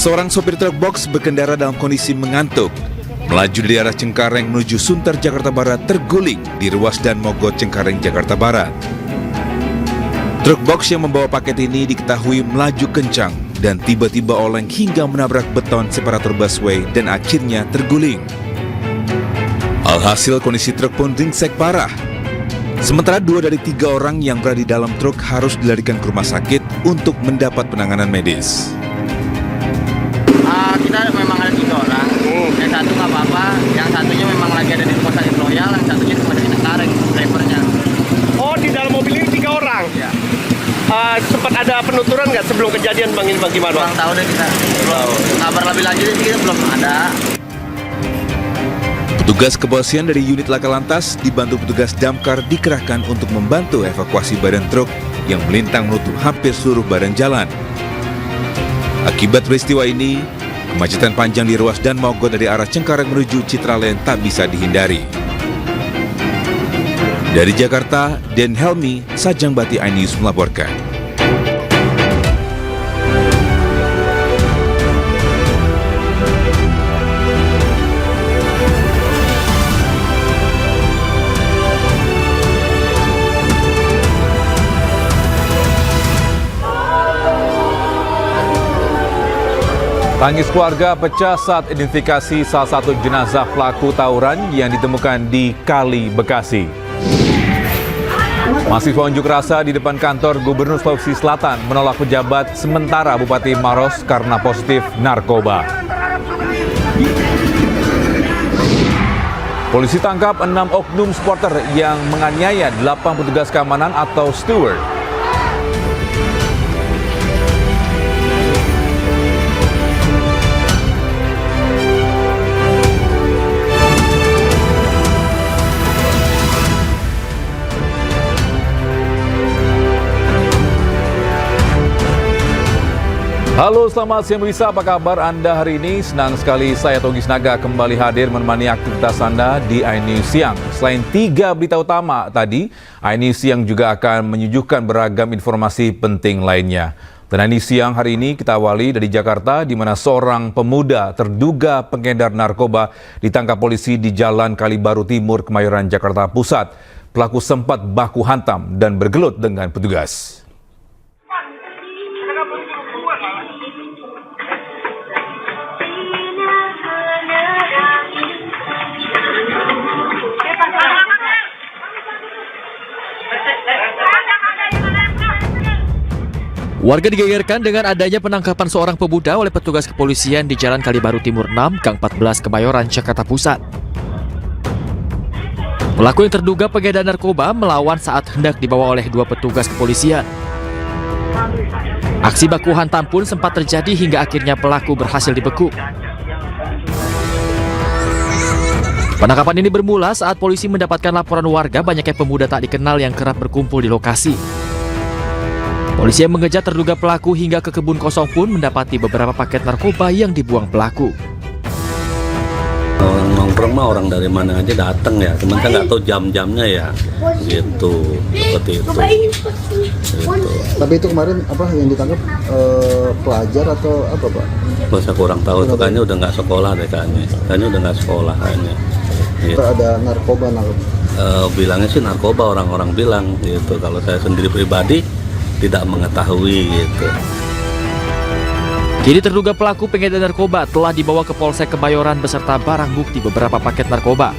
Seorang sopir truk box berkendara dalam kondisi mengantuk, melaju dari arah Cengkareng menuju Sunter, Jakarta Barat terguling di ruas Dan Mogot, Cengkareng, Jakarta Barat. Truk box yang membawa paket ini diketahui melaju kencang dan tiba-tiba oleng hingga menabrak beton separator busway dan akhirnya terguling. Alhasil kondisi truk pun ringsek parah. Sementara 2 dari 3 orang yang berada di dalam truk harus dilarikan ke rumah sakit untuk mendapat penanganan medis. Kita memang ada 3 orang, yang satu nggak apa-apa, yang satunya memang lagi ada di rumah sakit Royal, yang satunya di rumah sakit Cengkareng, drivernya. Oh, di dalam mobil ini 3 orang? Ya. Sempat ada penuturan nggak sebelum kejadian Bang ini bagaimana? Kurang tahu deh kita, kabar lebih lanjut kita belum ada. Petugas kepolisian dari unit laka lantas dibantu petugas damkar dikerahkan untuk membantu evakuasi badan truk yang melintang menutup hampir seluruh badan jalan. Akibat peristiwa ini, kemacetan panjang di ruas Dan Mogot dari arah Cengkareng menuju Citraland tak bisa dihindari. Dari Jakarta, Den Helmi, Sajang Bati iNews melaporkan. Tangis keluarga pecah saat identifikasi salah satu jenazah pelaku tawuran yang ditemukan di Kali, Bekasi. Mahasiswa unjuk rasa di depan kantor Gubernur Sulawesi Selatan menolak pejabat sementara Bupati Maros karena positif narkoba. Polisi tangkap 6 oknum supporter yang menganiaya 8 petugas keamanan atau steward. Halo, selamat siang pemirsa, apa kabar Anda hari ini? Senang sekali saya Togi Snaga kembali hadir menemani aktivitas Anda di iNews Siang. Selain 3 berita utama tadi, iNews Siang juga akan menyuguhkan beragam informasi penting lainnya. Dan iNews Siang hari ini kita awali dari Jakarta, di mana seorang pemuda terduga pengedar narkoba ditangkap polisi di Jalan Kalibaru Timur, Kemayoran, Jakarta Pusat. Pelaku sempat baku hantam dan bergelut dengan petugas. Warga digegerkan dengan adanya penangkapan seorang pemuda oleh petugas kepolisian di Jalan Kalibaru Timur 6, Gang 14, Kemayoran, Jakarta Pusat. Pelaku yang terduga pengedar narkoba melawan saat hendak dibawa oleh 2 petugas kepolisian. Aksi baku hantam pun sempat terjadi hingga akhirnya pelaku berhasil dibekuk. Penangkapan ini bermula saat polisi mendapatkan laporan warga banyaknya pemuda tak dikenal yang kerap berkumpul di lokasi. Polisi yang mengejar terduga pelaku hingga ke kebun kosong pun mendapati beberapa paket narkoba yang dibuang pelaku. Orang nongkrong mah orang dari mana aja datang ya, cuman kan nggak tahu jam-jamnya ya, gitu, seperti itu. Gitu. Tapi itu kemarin apa yang ditangkap pelajar atau apa Pak? Saya kurang tahu, itu kayaknya udah nggak sekolah deh kayaknya udah nggak sekolah kayaknya. Gitu. Ada narkoba. Bilangnya sih narkoba, orang-orang bilang gitu. Kalau saya sendiri pribadi tidak mengetahui gitu. Kini terduga pelaku pengedar narkoba telah dibawa ke Polsek Kemayoran beserta barang bukti beberapa paket narkoba.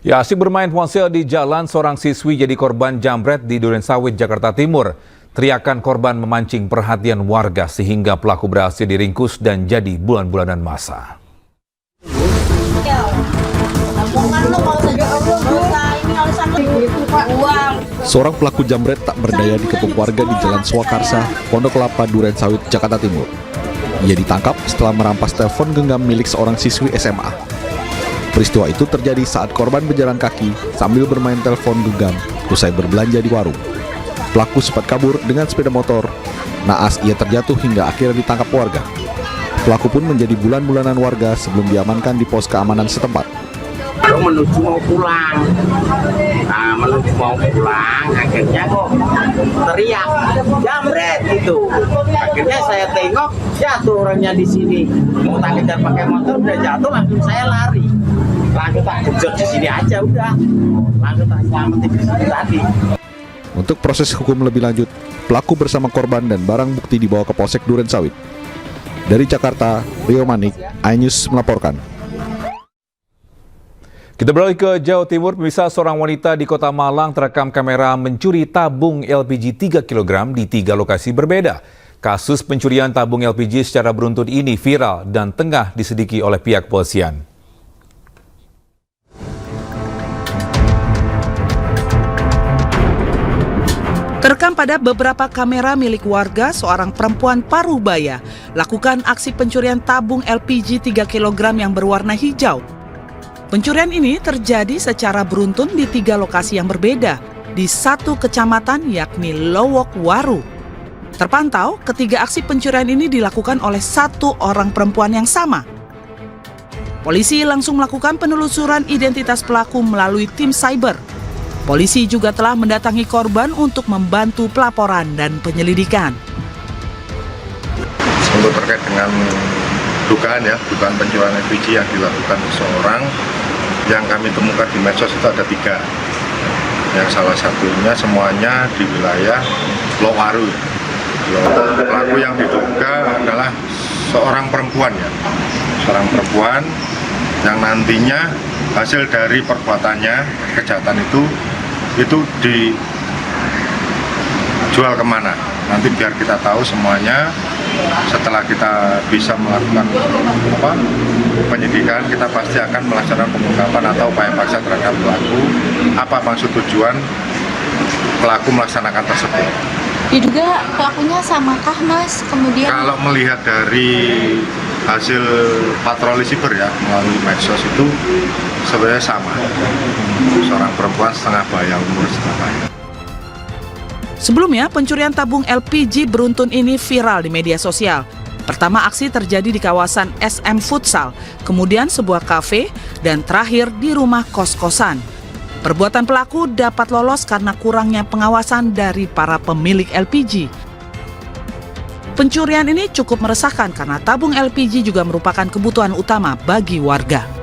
Ya, asyik bermain ponsel di jalan, seorang siswi jadi korban jambret di Durensawit, Jakarta Timur. Teriakan korban memancing perhatian warga sehingga pelaku berhasil diringkus dan jadi bulan-bulanan masa. Seorang pelaku jambret tak berdaya dikepung warga di Jalan Swakarsa, Pondok Kelapa, Durensawit, Jakarta Timur. Ia ditangkap setelah merampas telepon genggam milik seorang siswi SMA. Peristiwa itu terjadi saat korban berjalan kaki sambil bermain telepon genggam usai berbelanja di warung. Pelaku sempat kabur dengan sepeda motor. Naas ia terjatuh hingga akhirnya ditangkap warga. Pelaku pun menjadi bulan-bulanan warga sebelum diamankan di pos keamanan setempat. Menuju mau pulang, nah menuju mau pulang, akhirnya kok teriak jambret gitu. Akhirnya saya tengok jatuh orangnya di sini, mau tak kejar pakai motor udah jatuh, langsung saya lari, langsung tak kejar di sini aja udah, langsung tak selamatin di sini tadi. Untuk proses hukum lebih lanjut, pelaku bersama korban dan barang bukti dibawa ke Polsek Durensawit. Dari Jakarta, Rio Manik, iNews melaporkan. Kita beralih ke Jawa Timur, pemirsa, seorang wanita di Kota Malang terekam kamera mencuri tabung LPG 3 kg di 3 lokasi berbeda. Kasus pencurian tabung LPG secara beruntun ini viral dan tengah diselidiki oleh pihak kepolisian. Terekam pada beberapa kamera milik warga, seorang perempuan Parubaya lakukan aksi pencurian tabung LPG 3 kg yang berwarna hijau. Pencurian ini terjadi secara beruntun di 3 lokasi yang berbeda di 1 kecamatan yakni Lowok Waru. Terpantau, ketiga aksi pencurian ini dilakukan oleh 1 orang perempuan yang sama. Polisi langsung melakukan penelusuran identitas pelaku melalui tim cyber. Polisi juga telah mendatangi korban untuk membantu pelaporan dan penyelidikan. Untuk terkait dengan dugaan pencurian LPG yang dilakukan seseorang yang kami temukan di medsos itu ada 3. Yang salah satunya semuanya di wilayah Lowaru. Pelaku yang diduga adalah seorang perempuan seorang perempuan yang nantinya hasil dari perbuatannya kejahatan itu dijual kemana. Nanti biar kita tahu semuanya. Setelah kita bisa melakukan penyidikan, kita pasti akan melaksanakan pengungkapan atau upaya paksa terhadap pelaku. Apa maksud tujuan pelaku melaksanakan tersebut? Diduga pelakunya samakah, Mas? Kemudian kalau melihat dari hasil patroli siber melalui medsos itu sebenarnya sama. Seorang perempuan setengah baya, umur setengah baya. Sebelumnya, pencurian tabung LPG beruntun ini viral di media sosial. Pertama aksi terjadi di kawasan SM Futsal, kemudian sebuah kafe, dan terakhir di rumah kos-kosan. Perbuatan pelaku dapat lolos karena kurangnya pengawasan dari para pemilik LPG. Pencurian ini cukup meresahkan karena tabung LPG juga merupakan kebutuhan utama bagi warga.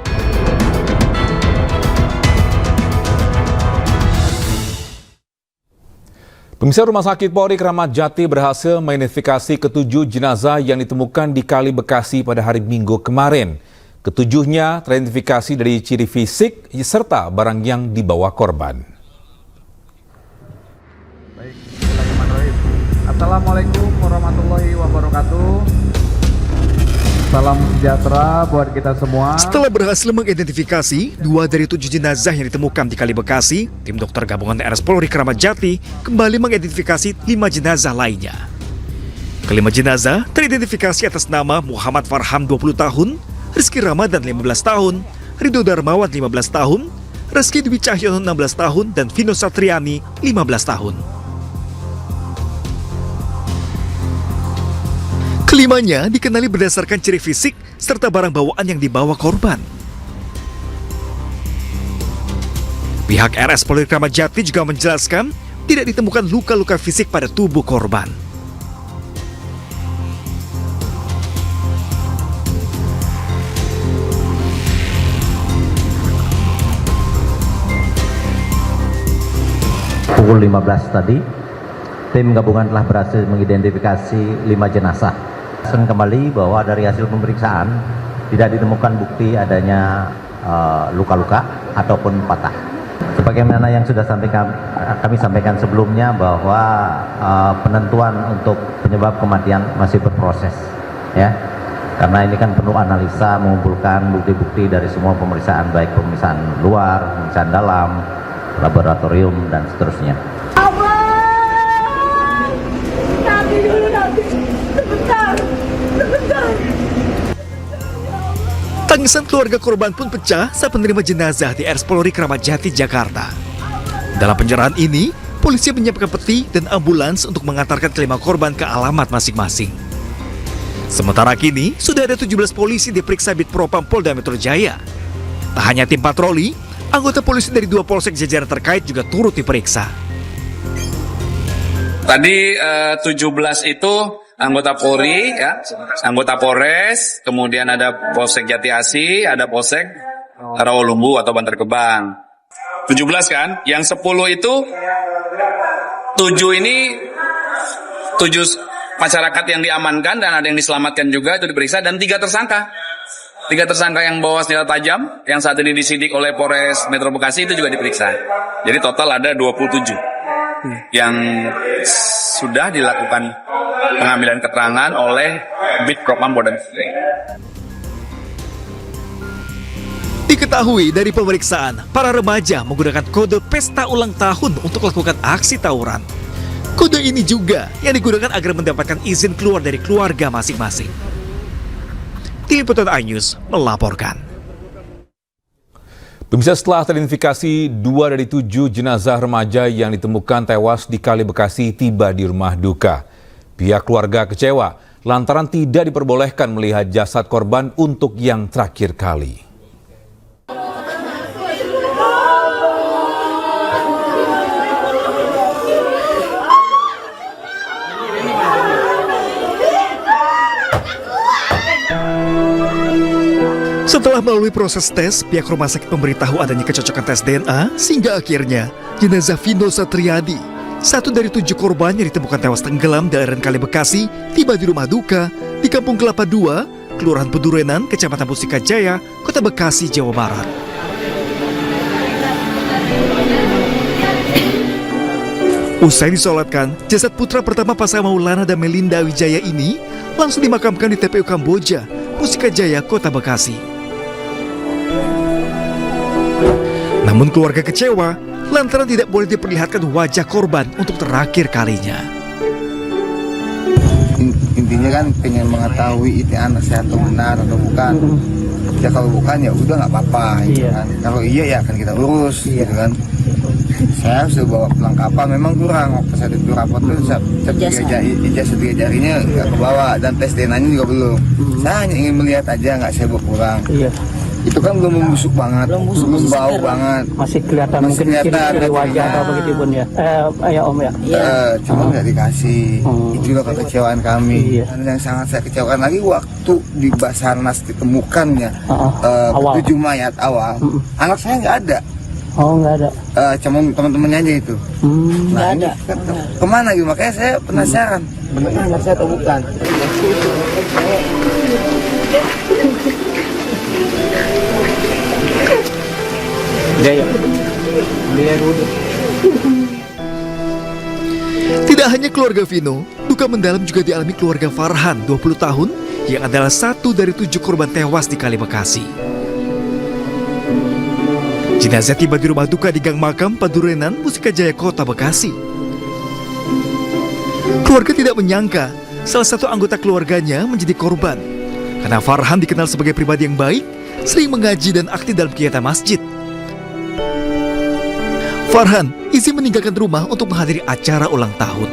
Pemirsa, Rumah Sakit Polri Kramat Jati berhasil mengidentifikasi ke-7 jenazah yang ditemukan di Kali Bekasi pada hari Minggu kemarin. Ketujuhnya teridentifikasi dari ciri fisik serta barang yang dibawa korban. Baik, bismillahirrahmanirrahim. Assalamualaikum warahmatullahi wabarakatuh. Salam sejahtera buat kita semua. Setelah berhasil mengidentifikasi 2 dari 7 jenazah yang ditemukan di Kali Bekasi, tim dokter gabungan RS Polri Kramat Jati kembali mengidentifikasi 5 jenazah lainnya. Kelima jenazah teridentifikasi atas nama Muhammad Farham 20 tahun, Rizky Ramadan 15 tahun, Ridho Darmawan 15 tahun, Reski Dwi Cahyono 16 tahun, dan Vino Satriani 15 tahun. Kelimanya dikenali berdasarkan ciri fisik serta barang bawaan yang dibawa korban. Pihak RS Polri Kramat Jati juga menjelaskan tidak ditemukan luka-luka fisik pada tubuh korban. Pukul 15 tadi, tim gabungan telah berhasil mengidentifikasi 5 jenazah. Kembali bahwa dari hasil pemeriksaan tidak ditemukan bukti adanya luka-luka ataupun patah. Sebagaimana yang sudah kami sampaikan sebelumnya bahwa penentuan untuk penyebab kematian masih berproses, ya. Karena ini kan penuh analisa, mengumpulkan bukti-bukti dari semua pemeriksaan, baik pemeriksaan luar, pemeriksaan dalam, laboratorium, dan seterusnya. Tangisan keluarga korban pun pecah saat menerima jenazah di RS Polri Kramat Jati, Jakarta. Dalam penyerahan ini, polisi menyiapkan peti dan ambulans untuk mengantarkan kelima korban ke alamat masing-masing. Sementara kini, sudah ada 17 polisi diperiksa Bid Propam Polda Metro Jaya. Tak hanya tim patroli, Anggota polisi dari 2 polsek jajaran terkait juga turut diperiksa. Tadi 17 itu anggota Polri, ya, anggota Polres, kemudian ada Polsek Jati Asih, ada Polsek Rawalumbu atau Bantar Gebang. 17 kan? Yang 10 itu 7 ini 7 masyarakat yang diamankan dan ada yang diselamatkan juga itu diperiksa, dan 3 tersangka. 3 tersangka yang bawa senjata tajam yang saat ini disidik oleh Polres Metro Bekasi itu juga diperiksa. Jadi total ada 27 yang sudah dilakukan pengambilan keterangan oleh Bid Propam Polda. Diketahui dari pemeriksaan, para remaja menggunakan kode pesta ulang tahun untuk melakukan aksi tawuran. Kode ini juga yang digunakan agar mendapatkan izin keluar dari keluarga masing-masing. Tim Liputan iNews melaporkan. Pemirsa, setelah teridentifikasi 2 dari 7 jenazah remaja yang ditemukan tewas di Kali Bekasi tiba di rumah duka. Pihak keluarga kecewa lantaran tidak diperbolehkan melihat jasad korban untuk yang terakhir kali. Setelah melalui proses tes, pihak rumah sakit memberitahu adanya kecocokan tes DNA, sehingga akhirnya jenazah Vino Satriadi, 1 dari 7 korban yang ditemukan tewas tenggelam di aliran Kali Bekasi, tiba di rumah duka di Kampung Kelapa II, Kelurahan Pedurenan, Kecamatan Mustika Jaya, Kota Bekasi, Jawa Barat. Usai disolatkan, jasad putra pertama pasangan Maulana dan Melinda Wijaya ini langsung dimakamkan di TPU Kamboja, Mustika Jaya, Kota Bekasi. Namun keluarga kecewa lantaran tidak boleh diperlihatkan wajah korban untuk terakhir kalinya. Intinya kan pengen mengetahui itu anak saya atau benar atau bukan. Ya kalau bukan ya udah nggak apa-apa, gitu kan. Kalau iya ya akan kita urus, gitu kan. Saya sudah bawa pelengkapan, memang kurang waktu saya itu rapot tuh ijazah 3 jarinya nggak kebawa dan tes DNA-nya juga belum. Saya hanya ingin melihat aja, nggak saya bawa pulang. Itu kan belum membusuk banget, belum bau banget. Masih kelihatan mungkin dari wajah atau begitu pun ya. Ya Om ya. Cuma nggak dikasih. Itu juga kekecewaan kami. Dan yang sangat saya kecewakan lagi waktu di Basarnas ditemukannya 7 mayat awal, anak saya nggak ada. Oh, nggak ada. Cuma teman-temannya aja itu. Nah ini kemana gitu? Makanya saya penasaran. Benar anak saya atau bukan? Tidak hanya keluarga Vino, duka mendalam juga dialami keluarga Farhan, 20 tahun, yang adalah 1 dari 7 korban tewas di Kali Bekasi. Jenazah tiba di rumah duka di Gang Makam, Pedurenan, Mustika Jaya, Kota Bekasi. Keluarga tidak menyangka salah satu anggota keluarganya menjadi korban, karena Farhan dikenal sebagai pribadi yang baik, sering mengaji dan aktif dalam kegiatan masjid. Farhan izin meninggalkan rumah untuk menghadiri acara ulang tahun.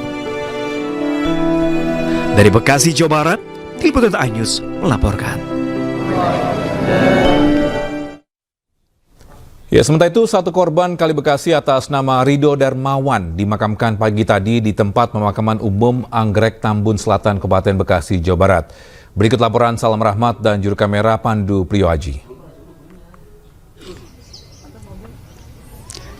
Dari Bekasi, Jawa Barat, Tim Liputan iNews melaporkan. Ya, sementara itu 1 korban Kali Bekasi atas nama Rido Darmawan dimakamkan pagi tadi di tempat pemakaman umum Anggrek Tambun Selatan, Kabupaten Bekasi, Jawa Barat. Berikut laporan Salam Rahmat dan juru kamera Pandu Priyoaji.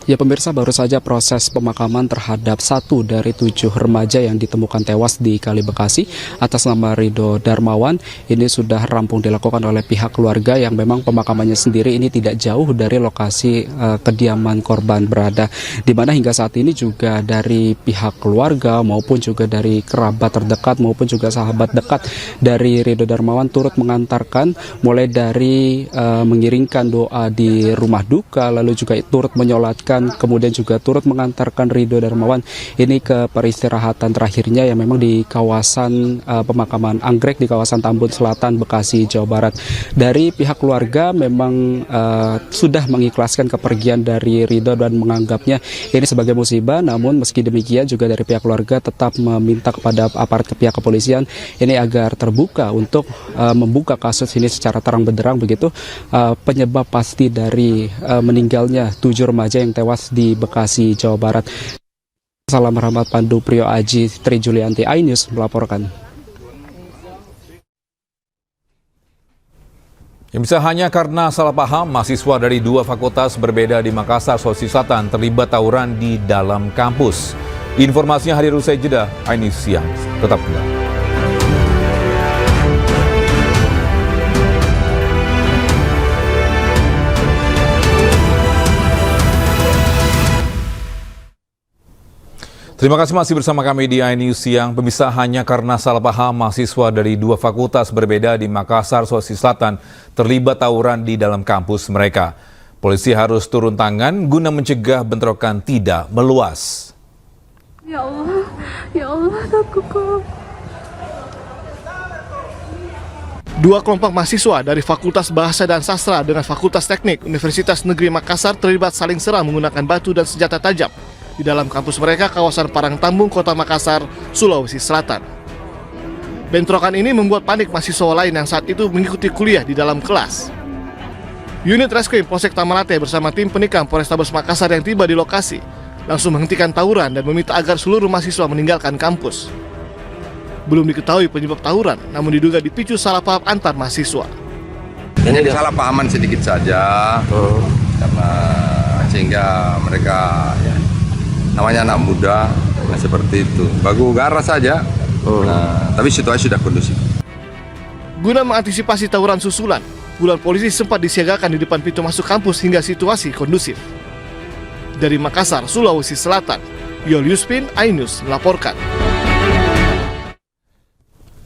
Ya pemirsa, baru saja proses pemakaman terhadap 1 dari 7 remaja yang ditemukan tewas di Kali Bekasi atas nama Rido Darmawan ini sudah rampung dilakukan oleh pihak keluarga yang memang pemakamannya sendiri ini tidak jauh dari lokasi kediaman korban berada, di mana hingga saat ini juga dari pihak keluarga maupun juga dari kerabat terdekat maupun juga sahabat dekat dari Rido Darmawan turut mengantarkan mulai dari mengiringkan doa di rumah duka, lalu juga turut menyolatkan memastikan kemudian juga turut mengantarkan Ridho Darmawan ini ke peristirahatan terakhirnya yang memang di kawasan pemakaman Anggrek di kawasan Tambun Selatan, Bekasi, Jawa Barat. Dari pihak keluarga memang sudah mengikhlaskan kepergian dari Ridho dan menganggapnya ini sebagai musibah, namun meski demikian juga dari pihak keluarga tetap meminta kepada aparat pihak kepolisian ini agar terbuka untuk membuka kasus ini secara terang benderang begitu, penyebab pasti dari meninggalnya 7 remaja yang tewas di Bekasi, Jawa Barat. Salam Rahmat Pandu Priyo Aji, Tri Julianti, iNews melaporkan. Yang bisa hanya karena salah paham, mahasiswa dari 2 fakultas berbeda di Makassar, Sulawesi Selatan terlibat tawuran di dalam kampus. Informasinya hadir usai jeda, iNews Siang. Tetap kembali. Terima kasih masih bersama kami di iNews Siang. Pemirsa, hanya karena salah paham, mahasiswa dari 2 fakultas berbeda di Makassar, Sulawesi Selatan terlibat tawuran di dalam kampus mereka. Polisi harus turun tangan guna mencegah bentrokan tidak meluas. Ya Allah, takutku. 2 kelompok mahasiswa dari Fakultas Bahasa dan Sastra dengan Fakultas Teknik Universitas Negeri Makassar terlibat saling serang menggunakan batu dan senjata tajam di dalam kampus mereka kawasan Parangtambung, Kota Makassar, Sulawesi Selatan. Bentrokan ini membuat panik mahasiswa lain yang saat itu mengikuti kuliah di dalam kelas. Unit Reskrim Polsek Tamalate bersama tim penikam Polrestabes Makassar yang tiba di lokasi langsung menghentikan tawuran dan meminta agar seluruh mahasiswa meninggalkan kampus. Belum diketahui penyebab tawuran, namun diduga dipicu salah paham antar mahasiswa. Ini salah pahaman sedikit saja, karena sehingga mereka namanya anak muda, seperti itu. Bagu gara saja, tapi situasi sudah kondusif. Guna mengantisipasi tawuran susulan, puluhan polisi sempat disiagakan di depan pintu masuk kampus hingga situasi kondusif. Dari Makassar, Sulawesi Selatan, Yol Yuspin, iNews melaporkan.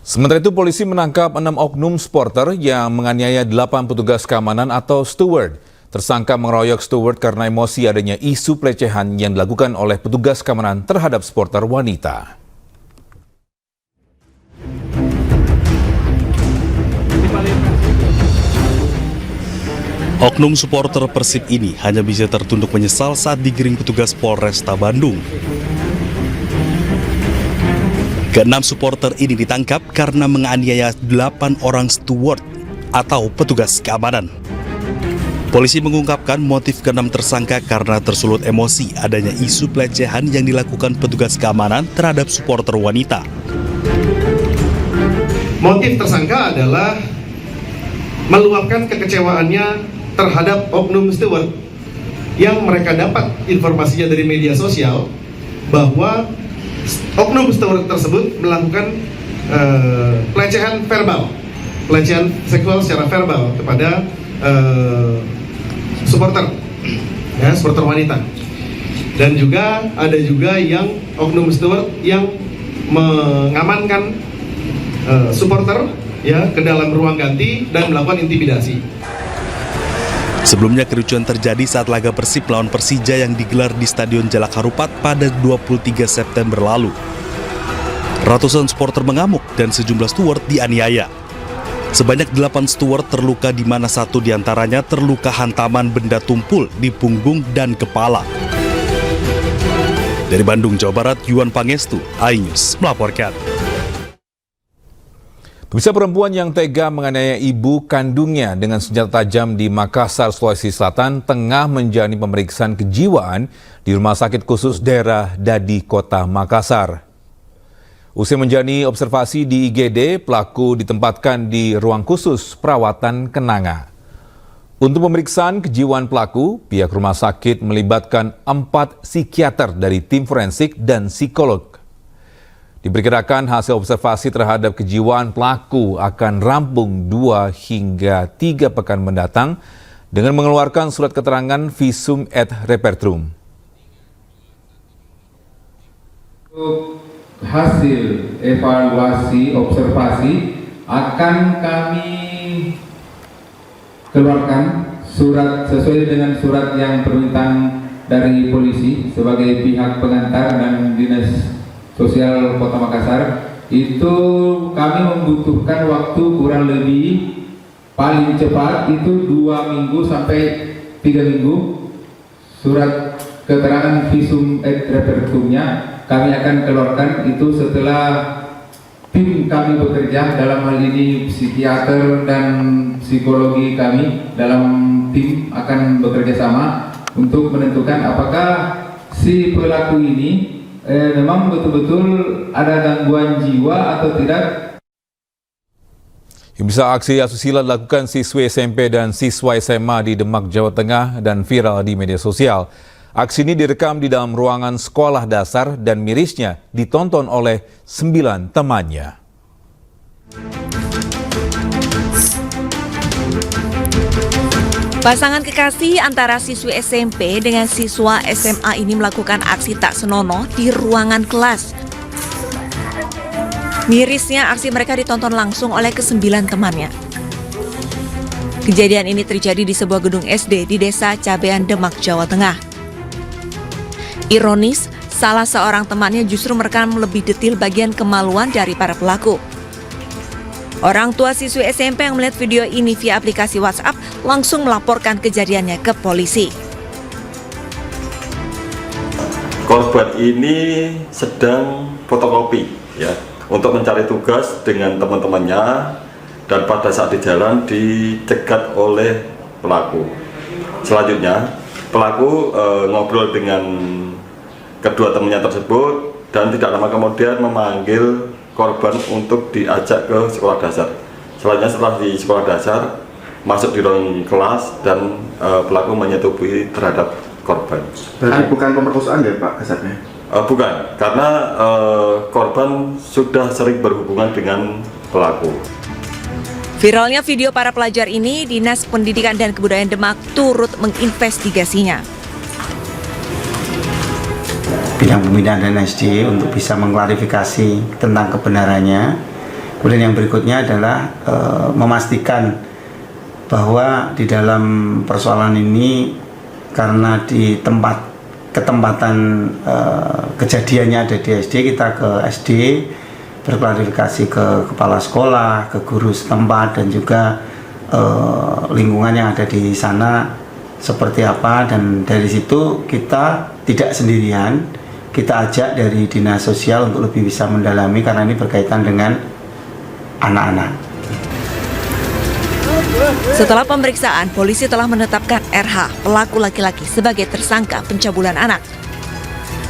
Sementara itu, polisi menangkap 6 oknum supporter yang menganiaya 8 petugas keamanan atau steward. Tersangka mengeroyok steward karena emosi adanya isu pelecehan yang dilakukan oleh petugas keamanan terhadap supporter wanita. Oknum supporter Persib ini hanya bisa tertunduk menyesal saat digiring petugas Polresta Bandung. Ke-6 supporter ini ditangkap karena menganiaya 8 orang steward atau petugas keamanan. Polisi mengungkapkan motif ke-6 tersangka karena tersulut emosi adanya isu pelecehan yang dilakukan petugas keamanan terhadap supporter wanita. Motif tersangka adalah meluapkan kekecewaannya terhadap oknum steward yang mereka dapat informasinya dari media sosial bahwa oknum steward tersebut melakukan pelecehan verbal, pelecehan seksual secara verbal kepada supporter, ya, supporter wanita. Dan juga ada juga yang oknum steward yang mengamankan supporter ya ke dalam ruang ganti dan melakukan intimidasi. Sebelumnya kericuan terjadi saat laga Persib lawan Persija yang digelar di Stadion Jalak Harupat pada 23 September lalu. Ratusan supporter mengamuk dan sejumlah steward dianiaya. Sebanyak 8 steward terluka di mana 1 diantaranya terluka hantaman benda tumpul di punggung dan kepala. Dari Bandung, Jawa Barat, Yuan Pangestu, iNews melaporkan. Pemirsa, perempuan yang tega menganiaya ibu kandungnya dengan senjata tajam di Makassar, Sulawesi Selatan tengah menjalani pemeriksaan kejiwaan di Rumah Sakit Khusus Daerah Dadi, Kota Makassar. Usai menjalani observasi di IGD, pelaku ditempatkan di ruang khusus perawatan kenanga. Untuk pemeriksaan kejiwaan pelaku, pihak rumah sakit melibatkan 4 psikiater dari tim forensik dan psikolog. Diperkirakan hasil observasi terhadap kejiwaan pelaku akan rampung 2 hingga 3 pekan mendatang dengan mengeluarkan surat keterangan visum et repertum. Hasil evaluasi observasi akan kami keluarkan surat sesuai dengan surat yang permintaan dari polisi sebagai pihak pengantar dan Dinas Sosial Kota Makassar itu kami membutuhkan waktu kurang lebih paling cepat itu 2 minggu sampai 3 minggu. Surat keterangan visum et repertumnya kami akan keluarkan itu setelah tim kami bekerja, dalam hal ini psikiater dan psikologi kami dalam tim akan bekerja sama untuk menentukan apakah si pelaku ini memang betul-betul ada gangguan jiwa atau tidak. Bisa aksi asusila dilakukan siswi SMP dan siswa SMA di Demak, Jawa Tengah dan viral di media sosial. Aksi ini direkam di dalam ruangan sekolah dasar dan mirisnya ditonton oleh 9 temannya. Pasangan kekasih antara siswi SMP dengan siswa SMA ini melakukan aksi tak senonoh di ruangan kelas. Mirisnya aksi mereka ditonton langsung oleh ke-9 temannya. Kejadian ini terjadi di sebuah gedung SD di Desa Cabean, Demak, Jawa Tengah. Ironis, salah seorang temannya justru merekam lebih detail bagian kemaluan dari para pelaku. Orang tua siswi SMP yang melihat video ini via aplikasi WhatsApp langsung melaporkan kejadiannya ke polisi. Korban ini sedang fotokopi ya, untuk mencari tugas dengan teman-temannya, dan pada saat di jalan dicegat oleh pelaku. Selanjutnya pelaku ngobrol dengan kedua temannya tersebut dan tidak lama kemudian memanggil korban untuk diajak ke sekolah dasar. Selanjutnya setelah di sekolah dasar masuk di ruang kelas dan pelaku menyetubuhi terhadap korban. Berarti bukan pemerkosaan ya Pak kasarnya? Bukan, karena korban sudah sering berhubungan dengan pelaku. Viralnya video para pelajar ini, Dinas Pendidikan dan Kebudayaan Demak turut menginvestigasinya. Bidang Pembinaan dan SD untuk bisa mengklarifikasi tentang kebenarannya. Kemudian yang berikutnya adalah memastikan bahwa di dalam persoalan ini karena di ketempatan kejadiannya ada di SD, kita ke SD berklarifikasi ke kepala sekolah, ke guru setempat dan juga lingkungan yang ada di sana seperti apa, dan dari situ kita tidak sendirian. Kita ajak dari Dinas Sosial untuk lebih bisa mendalami karena ini berkaitan dengan anak-anak. Setelah pemeriksaan, polisi telah menetapkan RH, pelaku laki-laki, sebagai tersangka pencabulan anak.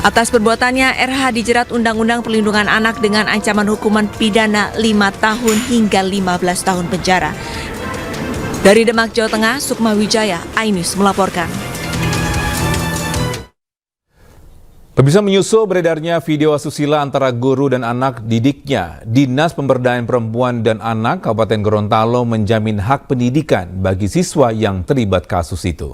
Atas perbuatannya, RH dijerat Undang-Undang Perlindungan Anak dengan ancaman hukuman pidana 5 tahun hingga 15 tahun penjara. Dari Demak, Jawa Tengah, Sukma Wijaya, iNews melaporkan. Pemirsa, menyusul beredarnya video asusila antara guru dan anak didiknya, Dinas Pemberdayaan Perempuan dan Anak Kabupaten Gorontalo menjamin hak pendidikan bagi siswa yang terlibat kasus itu.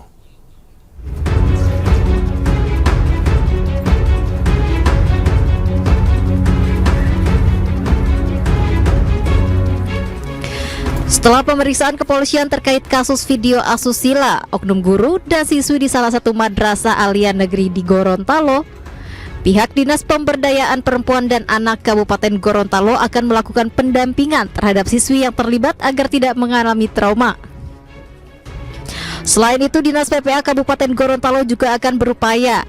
Setelah pemeriksaan kepolisian terkait kasus video asusila oknum guru dan siswi di salah satu madrasah aliyah negeri di Gorontalo, pihak Dinas Pemberdayaan Perempuan dan Anak Kabupaten Gorontalo akan melakukan pendampingan terhadap siswi yang terlibat agar tidak mengalami trauma. Selain itu, Dinas PPA Kabupaten Gorontalo juga akan berupaya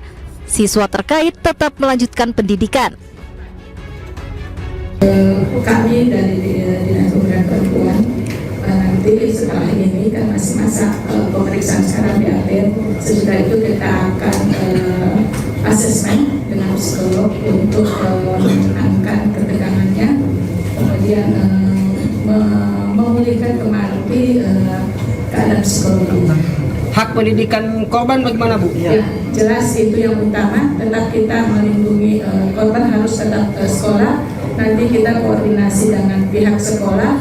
siswa terkait tetap melanjutkan pendidikan. Kami dari Dinas Pemberdayaan Perempuan nanti setelah ini kan masih masa pemeriksaan secara BAP, sesudah itu kita akan asesmen dengan psikolog untuk menenangkan ketegangannya, kemudian memulihkan kembali keadaan psikologi. Hak pendidikan korban bagaimana Bu? Ya, jelas itu yang utama, tetap kita melindungi korban harus tetap ke sekolah, nanti kita koordinasi dengan pihak sekolah.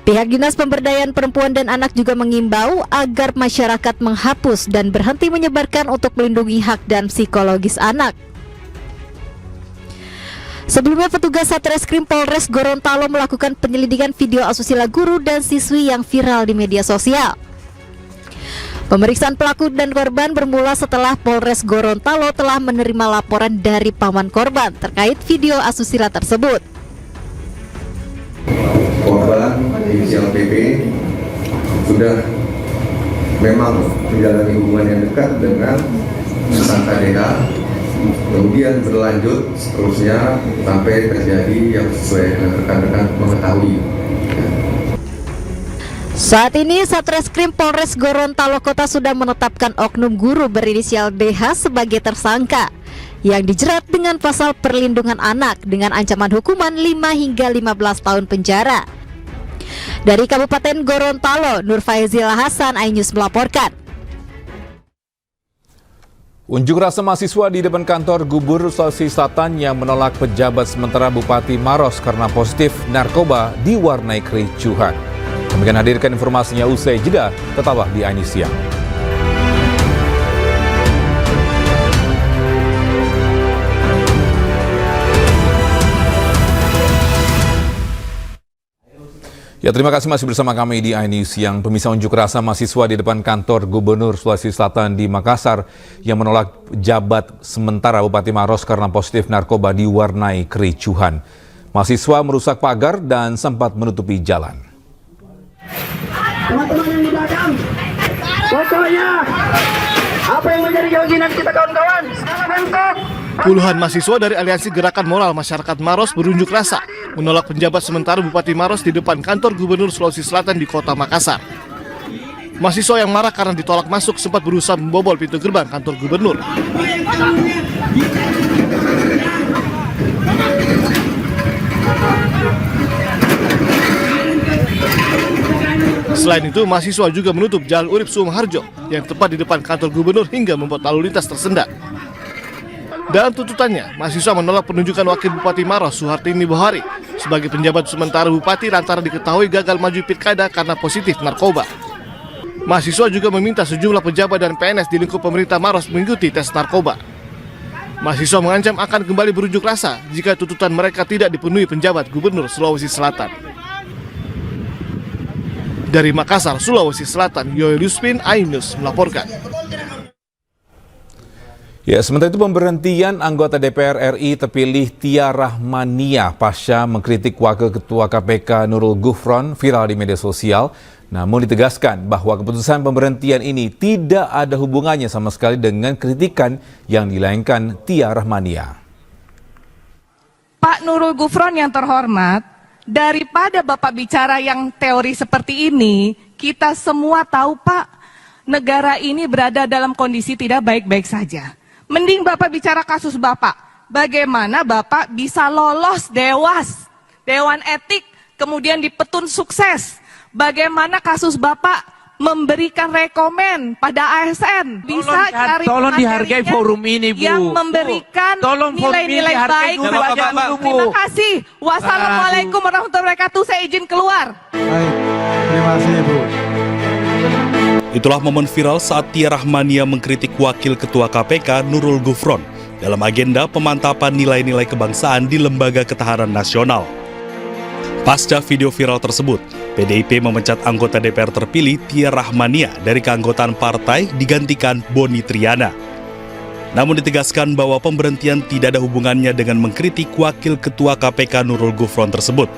Pihak Dinas Pemberdayaan Perempuan dan Anak juga mengimbau agar masyarakat menghapus dan berhenti menyebarkan untuk melindungi hak dan psikologis anak. Sebelumnya, petugas Satreskrim Polres Gorontalo melakukan penyelidikan video asusila guru dan siswi yang viral di media sosial. Pemeriksaan pelaku dan korban bermula setelah Polres Gorontalo telah menerima laporan dari paman korban terkait video asusila tersebut. Korban inisial PP sudah memang menjalani hubungan yang dekat dengan tersangka DH, kemudian berlanjut seterusnya sampai terjadi yang sesuai dengan rekan-rekan mengetahui. Saat ini Satreskrim Polres Gorontalo Kota sudah menetapkan oknum guru berinisial DH sebagai tersangka yang dijerat dengan pasal perlindungan anak dengan ancaman hukuman 5 hingga 15 tahun penjara. Dari Kabupaten Gorontalo, Nur Faizil Hasan, iNews melaporkan. Unjuk rasa mahasiswa di depan kantor Gubernur Sulawesi Selatan yang menolak pejabat sementara Bupati Maros karena positif narkoba diwarnai kericuhan. Kami akan hadirkan informasinya usai jeda, tetaplah di iNews Siang. Ya, terima kasih masih bersama kami di iNews Siang. Pemirsa, unjuk rasa mahasiswa di depan kantor Gubernur Sulawesi Selatan di Makassar yang menolak jabat sementara Bupati Maros karena positif narkoba diwarnai kericuhan. Mahasiswa merusak pagar dan sempat menutupi jalan. Teman-teman yang di belakang, pokoknya apa yang menjadi kewajiban kita kawan-kawan, sekarang bengkok. Puluhan mahasiswa dari Aliansi Gerakan Moral Masyarakat Maros berunjuk rasa menolak penjabat sementara Bupati Maros di depan kantor Gubernur Sulawesi Selatan di Kota Makassar. Mahasiswa yang marah karena ditolak masuk sempat berusaha membobol pintu gerbang kantor Gubernur. Selain itu, mahasiswa juga menutup Jalan Urip Sumoharjo yang tepat di depan kantor Gubernur hingga membuat lalu lintas tersendat. Dalam tuntutannya, mahasiswa menolak penunjukan Wakil Bupati Maros Suhartini Bohari sebagai penjabat sementara Bupati lantaran diketahui gagal maju pilkada karena positif narkoba. Mahasiswa juga meminta sejumlah pejabat dan PNS di lingkup pemerintah Maros mengikuti tes narkoba. Mahasiswa mengancam akan kembali berunjuk rasa jika tuntutan mereka tidak dipenuhi penjabat Gubernur Sulawesi Selatan. Dari Makassar, Sulawesi Selatan, Yoel Yuspin, iNews melaporkan. Ya, sementara itu pemberhentian anggota DPR RI terpilih Tia Rahmania pasca mengkritik Wakil Ketua KPK Nurul Gufron viral di media sosial. Namun ditegaskan bahwa keputusan pemberhentian ini tidak ada hubungannya sama sekali dengan kritikan yang dilayangkan Tia Rahmania. Pak Nurul Gufron yang terhormat, daripada Bapak bicara yang teori seperti ini, kita semua tahu Pak, negara ini berada dalam kondisi tidak baik-baik saja. Mending Bapak bicara kasus Bapak, bagaimana Bapak bisa lolos Dewan Etik, kemudian dipetun sukses. Bagaimana kasus Bapak memberikan rekomen pada ASN, bisa cari tolong dihargai forum ini, Bu. Yang memberikan nilai-nilai baik. Terima kasih. Wassalamualaikum warahmatullahi wabarakatuh. Saya izin keluar. Baik, terima kasih, Bu. Itulah momen viral saat Tia Rahmania mengkritik Wakil Ketua KPK Nurul Gufron dalam agenda pemantapan nilai-nilai kebangsaan di Lembaga Ketahanan Nasional. Pasca video viral tersebut, PDIP memecat anggota DPR terpilih Tia Rahmania dari keanggotaan partai digantikan Boni Triana. Namun ditegaskan bahwa pemberhentian tidak ada hubungannya dengan mengkritik Wakil Ketua KPK Nurul Gufron tersebut.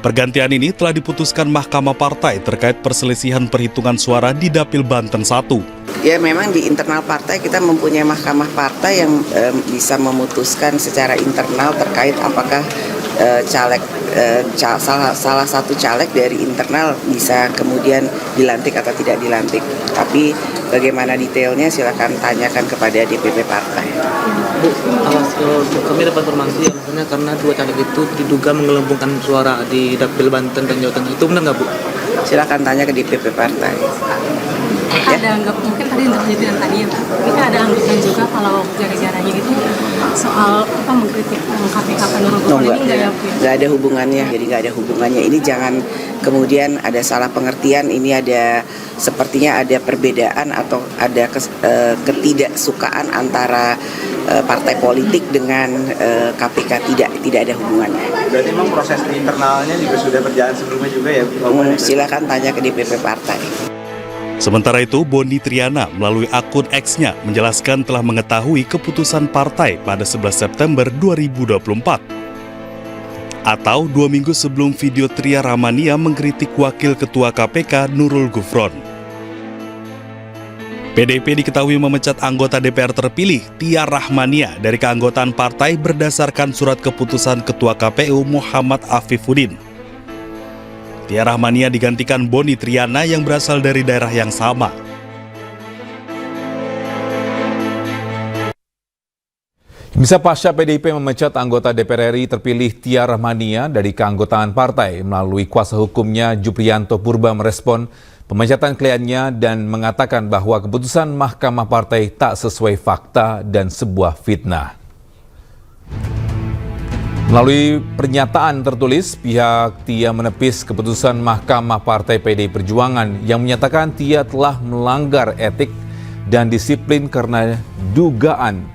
Pergantian ini telah diputuskan Mahkamah Partai terkait perselisihan perhitungan suara di Dapil Banten 1. Ya, memang di internal partai kita mempunyai Mahkamah Partai yang bisa memutuskan secara internal terkait apakah salah satu caleg dari internal bisa kemudian dilantik atau tidak dilantik. Tapi bagaimana detailnya silakan tanyakan kepada DPP partai. Bu, kami dapat informasi ya, maksudnya karena dua caleg itu diduga menggelembungkan suara di Dapil Banten dan Jawa Tengah. Itu benar nggak, Bu? Silakan tanya ke DPP partai. Ya. Ada anggap mungkin tadi untuk kejadian tadi ya Pak. Ini ada anggapan juga kalau gara-garanya itu soal apa mengkritik KPK Nurul Gufron ini nggak ya? Nggak ada hubungannya, jadi nggak ada hubungannya. Ini jangan kemudian ada salah pengertian. Ini ada sepertinya ada perbedaan atau ada ketidaksukaan antara partai politik dengan KPK. Tidak ada hubungannya. Berarti memang proses internalnya juga sudah berjalan sebelumnya juga ya? Silakan tanya ke DPP partai. Sementara itu, Boni Triana melalui akun X-nya menjelaskan telah mengetahui keputusan partai pada 11 September 2024. Atau 2 minggu sebelum video Tria Rahmania mengkritik Wakil Ketua KPK Nurul Gufron. PDIP diketahui memecat anggota DPR terpilih Tia Rahmania dari keanggotaan partai berdasarkan surat keputusan Ketua KPU Muhammad Afifuddin. Tia Rahmania digantikan Boni Triana yang berasal dari daerah yang sama. Bisa pasca PDIP memecat anggota DPR RI terpilih Tia Rahmania dari keanggotaan partai. Melalui kuasa hukumnya, Juprianto Purba merespon pemecatan kliennya dan mengatakan bahwa keputusan Mahkamah Partai tak sesuai fakta dan sebuah fitnah. Melalui pernyataan tertulis, pihak Tia menepis keputusan Mahkamah Partai PDI Perjuangan yang menyatakan Tia telah melanggar etik dan disiplin karena dugaan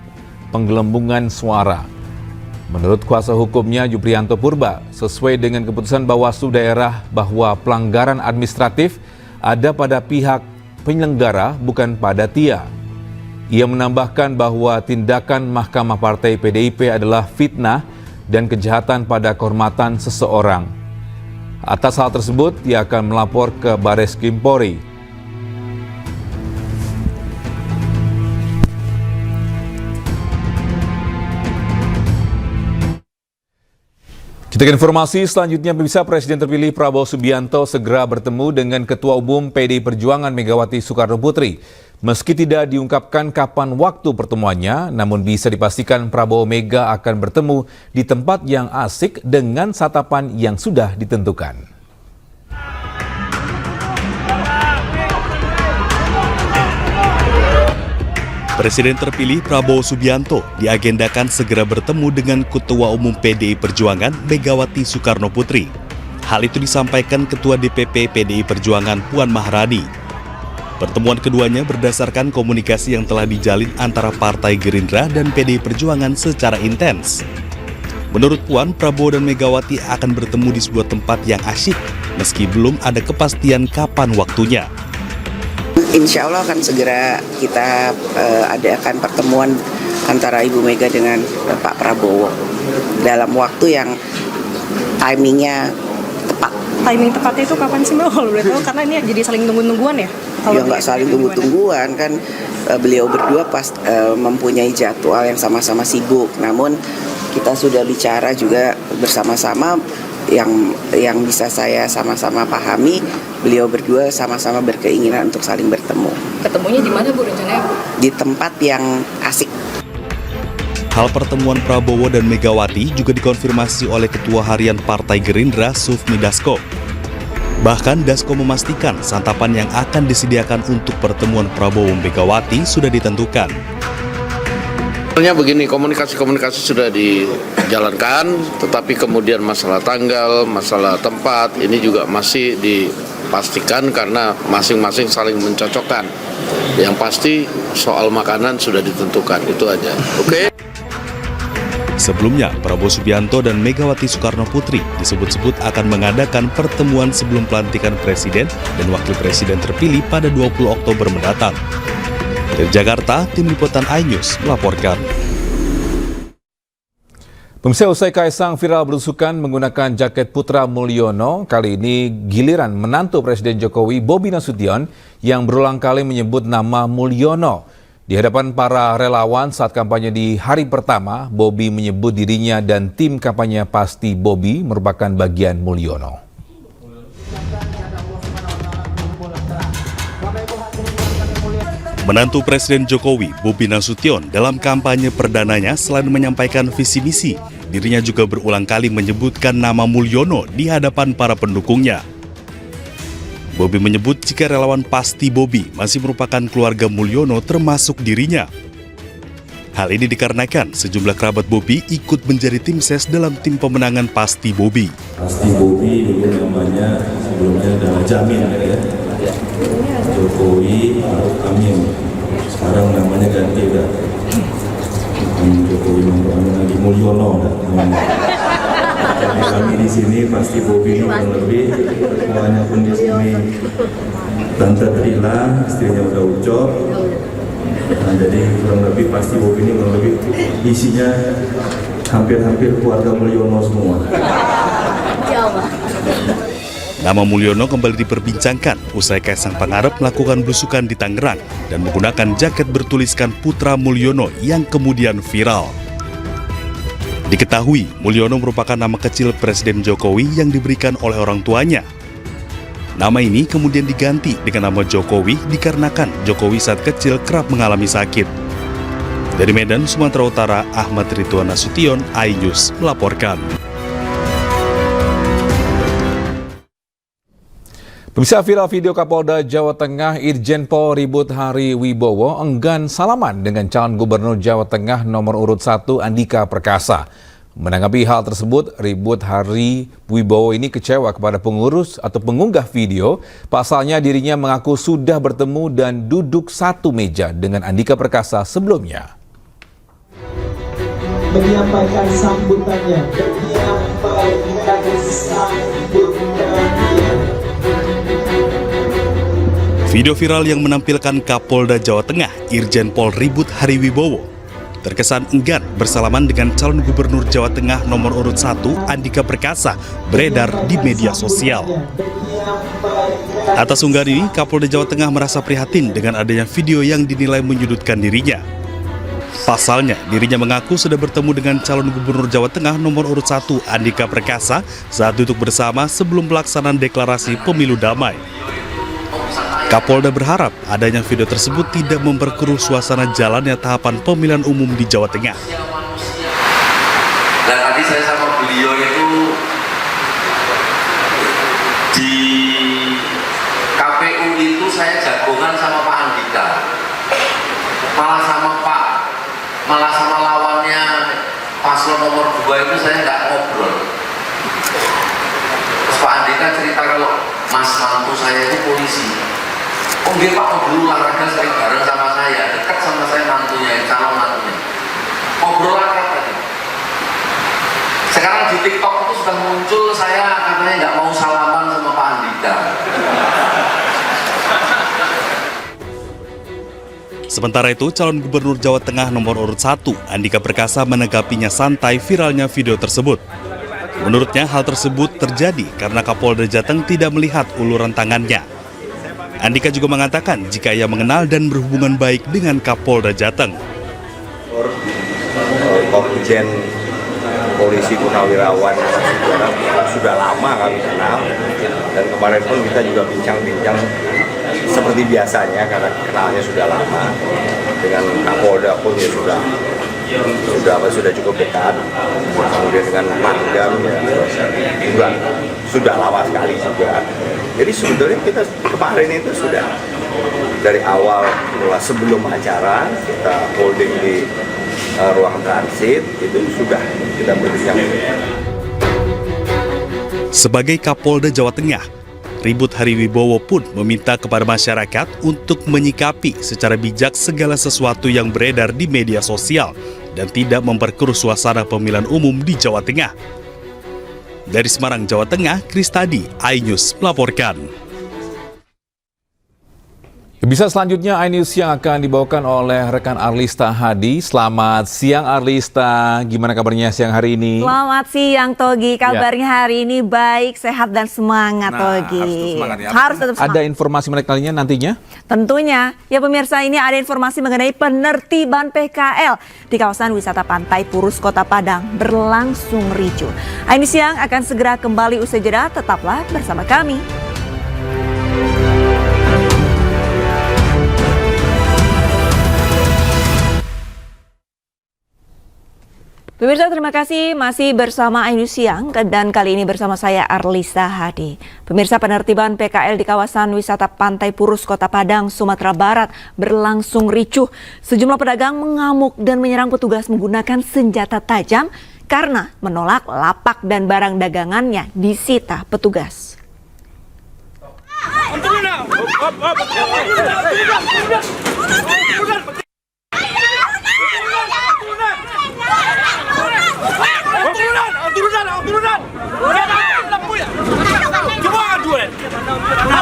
penggelembungan suara. Menurut kuasa hukumnya Juprianto Purba, sesuai dengan keputusan Bawaslu daerah bahwa pelanggaran administratif ada pada pihak penyelenggara bukan pada Tia. Ia menambahkan bahwa tindakan Mahkamah Partai PDIP adalah fitnah dan kejahatan pada kehormatan seseorang. Atas hal tersebut, ia akan melapor ke Bareskrim Polri. Kita ke informasi selanjutnya, pemirsa. Presiden terpilih Prabowo Subianto segera bertemu dengan Ketua Umum PDI Perjuangan Megawati Soekarno Putri. Meski tidak diungkapkan kapan waktu pertemuannya, namun bisa dipastikan Prabowo Mega akan bertemu di tempat yang asik dengan santapan yang sudah ditentukan. Presiden terpilih Prabowo Subianto diagendakan segera bertemu dengan Ketua Umum PDI Perjuangan Megawati Soekarno Putri. Hal itu disampaikan Ketua DPP PDI Perjuangan Puan Maharani. Pertemuan keduanya berdasarkan komunikasi yang telah dijalin antara Partai Gerindra dan PDI Perjuangan secara intens. Menurut Puan, Prabowo dan Megawati akan bertemu di sebuah tempat yang asyik, meski belum ada kepastian kapan waktunya. Insya Allah akan segera kita adakan pertemuan antara Ibu Mega dengan Pak Prabowo dalam waktu yang timingnya tepat. Timing tepatnya itu kapan sih Mbak? Kalau boleh tahu, karena ini jadi saling tunggu-tungguan ya? Ya nggak saling tunggu-tungguan kan, beliau berdua mempunyai jadwal yang sama-sama sibuk. Namun kita sudah bicara juga bersama-sama yang bisa saya sama-sama pahami, beliau berdua sama-sama berkeinginan untuk saling bertemu. Ketemunya di mana Bu rencananya? Di tempat yang asik. Hal pertemuan Prabowo dan Megawati juga dikonfirmasi oleh Ketua Harian Partai Gerindra Sufmi Dasko. Bahkan Dasko memastikan santapan yang akan disediakan untuk pertemuan Prabowo Megawati sudah ditentukan. Sebenarnya begini, komunikasi sudah dijalankan, tetapi kemudian masalah tanggal, masalah tempat, ini juga masih dipastikan karena masing-masing saling mencocokkan. Yang pasti soal makanan sudah ditentukan, itu aja. Oke? Sebelumnya, Prabowo Subianto dan Megawati Soekarno Putri disebut-sebut akan mengadakan pertemuan sebelum pelantikan Presiden dan Wakil Presiden terpilih pada 20 Oktober mendatang. Dari Jakarta, Tim Liputan iNews melaporkan. Pemirsa, usai Kaisang viral belusukan menggunakan jaket Putra Mulyono, kali ini giliran menantu Presiden Jokowi Bobi Nasution yang berulang kali menyebut nama Mulyono. Di hadapan para relawan saat kampanye di hari pertama, Bobi menyebut dirinya dan tim kampanye Pasti Bobi merupakan bagian Mulyono. Menantu Presiden Jokowi, Bobi Nasution, dalam kampanye perdananya selain menyampaikan visi misi, dirinya juga berulang kali menyebutkan nama Mulyono di hadapan para pendukungnya. Bobi menyebut jika relawan Pasti Bobi masih merupakan keluarga Mulyono termasuk dirinya. Hal ini dikarenakan sejumlah kerabat Bobi ikut menjadi tim ses dalam tim pemenangan Pasti Bobi. Pasti Bobi dulu namanya sebelumnya adalah Jamin ya. Jokowi Maruf Amin. Sekarang namanya ganti udah. Jokowi Maruf Amin lagi Mulyono namanya. Kami di sini Pasti Bobi kurang lebih semuanya pun di sini Tante tadi hilang, istrinya udah ucap. Nah, jadi kurang lebih pasti WOB ini kurang lebih isinya hampir-hampir keluarga Mulyono semua. Nama Mulyono kembali diperbincangkan usai Kaisang Pangarep melakukan belusukan di Tangerang dan menggunakan jaket bertuliskan Putra Mulyono yang kemudian viral. Diketahui, Mulyono merupakan nama kecil Presiden Jokowi yang diberikan oleh orang tuanya. Nama ini kemudian diganti dengan nama Jokowi dikarenakan Jokowi saat kecil kerap mengalami sakit. Dari Medan, Sumatera Utara, Ahmad Ridwan Nasution, iNews melaporkan. Pemirsa, viral video Kapolda Jawa Tengah Irjen Pol Ribut Hari Wibowo enggan salaman dengan calon gubernur Jawa Tengah nomor urut 1 Andika Perkasa. Menanggapi hal tersebut, Ribut Hari Wibowo ini kecewa kepada pengurus atau pengunggah video. Pasalnya dirinya mengaku sudah bertemu dan duduk satu meja dengan Andika Perkasa sebelumnya. Menyampaikan sambutannya, Video viral yang menampilkan Kapolda Jawa Tengah, Irjen Pol Ribut Hari Wibowo, terkesan enggan bersalaman dengan calon gubernur Jawa Tengah nomor urut 1 Andika Perkasa beredar di media sosial. Atas unggahan ini, Kapolda Jawa Tengah merasa prihatin dengan adanya video yang dinilai menyudutkan dirinya. Pasalnya, dirinya mengaku sudah bertemu dengan calon gubernur Jawa Tengah nomor urut 1 Andika Perkasa saat duduk bersama sebelum pelaksanaan deklarasi pemilu damai. Kapolda berharap adanya video tersebut tidak memperkeruh suasana jalannya tahapan pemilihan umum di Jawa Tengah. Dan tadi saya sama beliau itu di KPU itu saya jagongan sama Pak Andika, malah sama lawannya paslon nomor 2 itu saya nggak ngobrol. Terus Pak Andika cerita kalau mas mantu saya itu polisi. Oh dia Pak dulu olahraga sering bareng sama saya, dekat sama saya mantunya, calon mantunya. Ngobrol akrab tadi. Sekarang di TikTok itu sudah muncul saya katanya nggak mau salaman sama Pak Andika. Sementara itu, calon gubernur Jawa Tengah nomor urut 1 Andika Perkasa menanggapinya santai viralnya video tersebut. Menurutnya hal tersebut terjadi karena Kapolda Jateng tidak melihat uluran tangannya. Andika juga mengatakan jika ia mengenal dan berhubungan baik dengan Kapolda Jateng. Komjen Polisi Purnawirawan sudah lama kami kenal, dan kemarin pun kita juga bincang-bincang seperti biasanya karena kenalnya sudah lama. Dengan Kapolda pun ya sudah cukup dekat. Kemudian dengan Pangdam ya juga sudah lama sekali juga. Jadi sebetulnya kita kemarin itu sudah dari awal sebelum acara kita holding di ruang transit itu sudah kita berbincang. Sebagai Kapolda Jawa Tengah, Ribut Hari Wibowo pun meminta kepada masyarakat untuk menyikapi secara bijak segala sesuatu yang beredar di media sosial dan tidak memperkeruh suasana pemilihan umum di Jawa Tengah. Dari Semarang, Jawa Tengah, Kristadi, iNews melaporkan. Bisa selanjutnya iNews yang akan dibawakan oleh rekan Arlista Hadi. Selamat siang Arlista, gimana kabarnya siang hari ini? Selamat siang Togi, kabarnya hari ini baik, sehat dan semangat Togi. Harus tetap semangat. Ada informasi menarik lainnya nantinya? Tentunya, ya pemirsa, ini ada informasi mengenai penertiban PKL di kawasan wisata Pantai Purus Kota Padang berlangsung ricuh. iNews siang akan segera kembali usai jeda, tetaplah bersama kami. Pemirsa, terima kasih masih bersama iNews Siang dan kali ini bersama saya Arlista Hadi. Pemirsa, penertiban PKL di kawasan wisata Pantai Purus Kota Padang, Sumatera Barat berlangsung ricuh. Sejumlah pedagang mengamuk dan menyerang petugas menggunakan senjata tajam karena menolak lapak dan barang dagangannya disita petugas.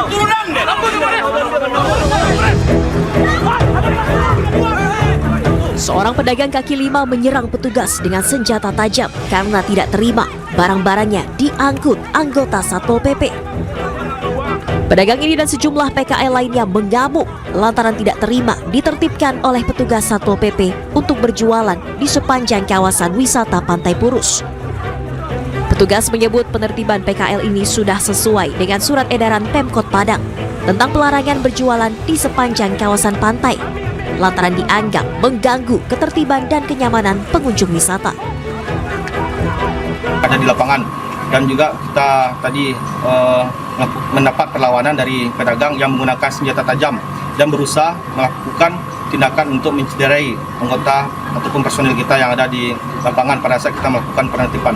Turunan deh. seorang pedagang kaki lima menyerang petugas dengan senjata tajam karena tidak terima barang-barangnya diangkut anggota Satpol PP. Pedagang ini dan sejumlah PKL lainnya mengamuk lantaran tidak terima ditertibkan oleh petugas Satpol PP untuk berjualan di sepanjang kawasan wisata Pantai Purus. Petugas menyebut penertiban PKL ini sudah sesuai dengan surat edaran Pemkot Padang tentang pelarangan berjualan di sepanjang kawasan pantai, lantaran dianggap mengganggu ketertiban dan kenyamanan pengunjung wisata. Ada di lapangan dan juga kita tadi mendapat perlawanan dari pedagang yang menggunakan senjata tajam dan berusaha melakukan tindakan untuk mencederai anggota ataupun personil kita yang ada di lapangan pada saat kita melakukan penertiban.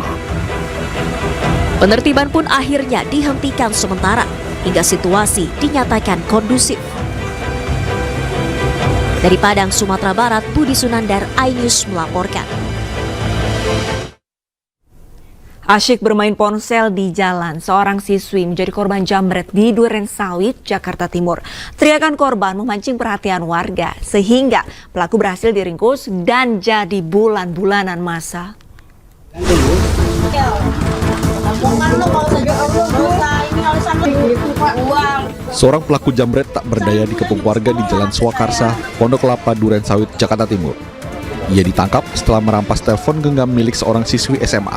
Penertiban pun akhirnya dihentikan sementara hingga situasi dinyatakan kondusif. Dari Padang, Sumatera Barat, Budi Sunandar, iNews melaporkan. Asyik bermain ponsel di jalan, seorang siswi menjadi korban jambret di Durensawit, Jakarta Timur. Teriakan korban memancing perhatian warga, sehingga pelaku berhasil diringkus dan jadi bulan-bulanan masa. Seorang pelaku jambret tak berdaya dikepung warga di Jalan Swakarsa, Pondok Kelapa, Durensawit, Jakarta Timur. Ia ditangkap setelah merampas telepon genggam milik seorang siswi SMA.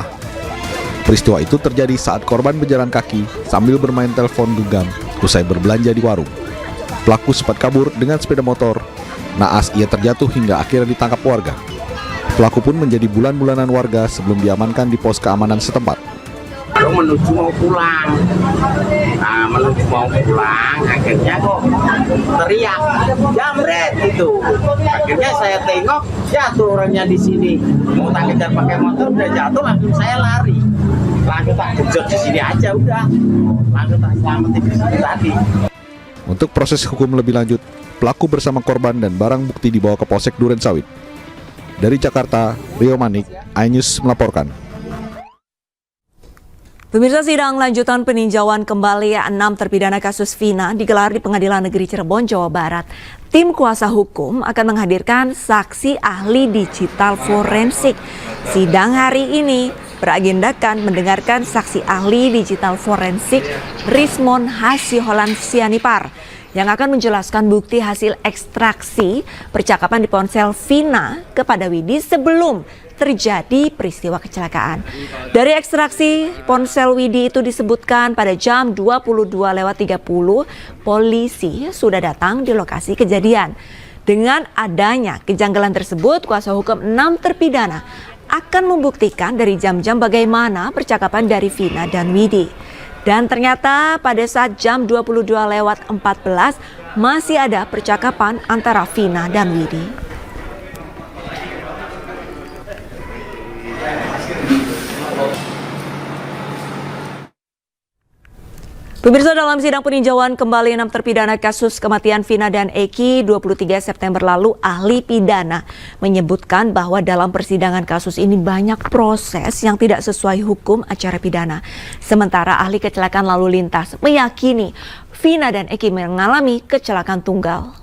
Peristiwa itu terjadi saat korban berjalan kaki sambil bermain telepon genggam usai berbelanja di warung. Pelaku sempat kabur dengan sepeda motor. Naas ia terjatuh hingga akhirnya ditangkap warga. Pelaku pun menjadi bulan-bulanan warga sebelum diamankan di pos keamanan setempat. Menuju mau pulang, akhirnya kok teriak jambret gitu. Akhirnya saya tengok jatuh orangnya di sini. Mau tak kejar pakai motor udah jatuh, langsung saya lari. Langsung tak kejar di sini aja udah. Langsung tak selamatin di sini tadi. Untuk proses hukum lebih lanjut, pelaku bersama korban dan barang bukti dibawa ke Polsek Durensawit. Dari Jakarta, Rio Manik, iNews melaporkan. Pemirsa, sidang lanjutan peninjauan kembali 6 terpidana kasus Vina digelar di Pengadilan Negeri Cirebon, Jawa Barat. Tim kuasa hukum akan menghadirkan saksi ahli digital forensik. Sidang hari ini beragendakan mendengarkan saksi ahli digital forensik Rismon Hasiholan Sianipar yang akan menjelaskan bukti hasil ekstraksi percakapan di ponsel Vina kepada Widi sebelum terjadi peristiwa kecelakaan. Dari ekstraksi ponsel Widi itu disebutkan pada jam 22:30 polisi sudah datang di lokasi kejadian. Dengan adanya kejanggalan tersebut, kuasa hukum 6 terpidana akan membuktikan dari jam-jam bagaimana percakapan dari Vina dan Widi. Dan ternyata pada saat jam 22:14 masih ada percakapan antara Vina dan Widi. Pemirsa, dalam sidang peninjauan kembali 6 terpidana kasus kematian Vina dan Eki 23 September lalu, ahli pidana menyebutkan bahwa dalam persidangan kasus ini banyak proses yang tidak sesuai hukum acara pidana. Sementara ahli kecelakaan lalu lintas meyakini Vina dan Eki mengalami kecelakaan tunggal.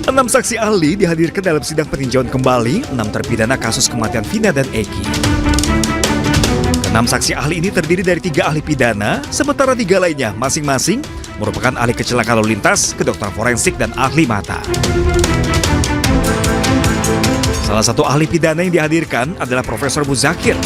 Enam saksi ahli dihadirkan dalam sidang peninjauan kembali 6 terpidana kasus kematian Vina dan Eki. 6 saksi ahli ini terdiri dari 3 ahli pidana, sementara 3 lainnya masing-masing merupakan ahli kecelakaan lalu lintas, kedokteran forensik, dan ahli mata. Salah satu ahli pidana yang dihadirkan adalah Profesor Muzakir.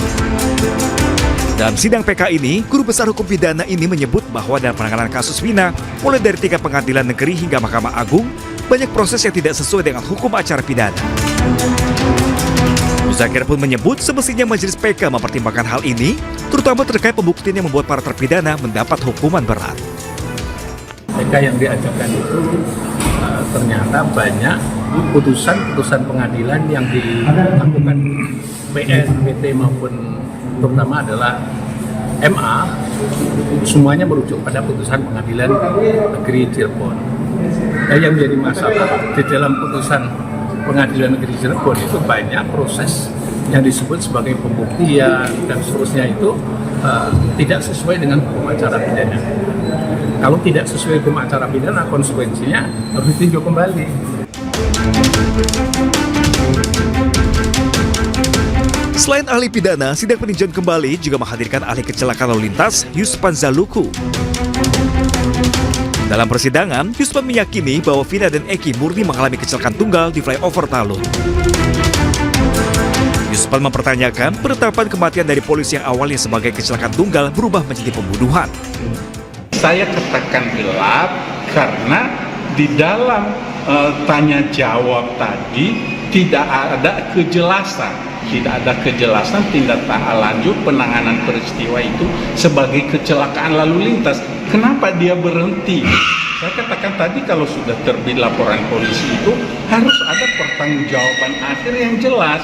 Dalam sidang PK ini, Guru Besar Hukum Pidana ini menyebut bahwa dalam penanganan kasus Vina, mulai dari tingkat pengadilan negeri hingga Mahkamah Agung, banyak proses yang tidak sesuai dengan hukum acara pidana. Muzakir pun menyebut semestinya Majelis PK mempertimbangkan hal ini, terutama terkait pembuktian yang membuat para terpidana mendapat hukuman berat. PK yang diajukan itu ternyata banyak putusan pengadilan yang dilakukan PN, PT maupun terutama adalah MA, semuanya merujuk pada putusan pengadilan negeri Cirebon. Nah, yang menjadi masalah di dalam putusan pengadilan negeri Cirebon itu banyak proses yang disebut sebagai pembuktian dan seterusnya itu tidak sesuai dengan hukum acara pidana. Kalau tidak sesuai hukum acara pidana, konsekuensinya harus ditinjau kembali. Selain ahli pidana, sidang peninjauan kembali juga menghadirkan ahli kecelakaan lalu lintas Yuspan Zaluku. Dalam persidangan, Yuspan meyakini bahwa Vina dan Eki murni mengalami kecelakaan tunggal di flyover Talun. Yuspan mempertanyakan penetapan kematian dari polisi yang awalnya sebagai kecelakaan tunggal berubah menjadi pembunuhan. Saya katakan gelap karena di dalam tanya jawab tadi tidak ada kejelasan tindak lanjut penanganan peristiwa itu sebagai kecelakaan lalu lintas. Kenapa dia berhenti? Saya katakan tadi kalau sudah terbit laporan polisi itu harus ada pertanggungjawaban akhir yang jelas.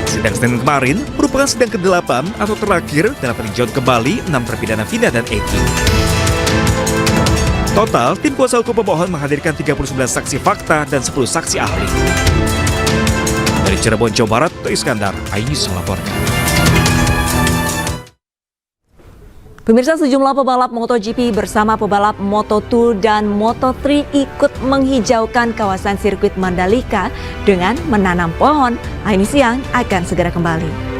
Sidang Senin kemarin merupakan sidang ke-8 atau terakhir dalam peninjauan kembali 6 terpidana Vina dan Eki. Total, tim kuasa hukum pemohon menghadirkan 39 saksi fakta dan 10 saksi ahli. Dari Cirebon, Jawa Barat, Iskandar, iNews melaporkan. Pemirsa, sejumlah pebalap MotoGP bersama pebalap Moto2 dan Moto3 ikut menghijaukan kawasan sirkuit Mandalika dengan menanam pohon. Ini siang akan segera kembali.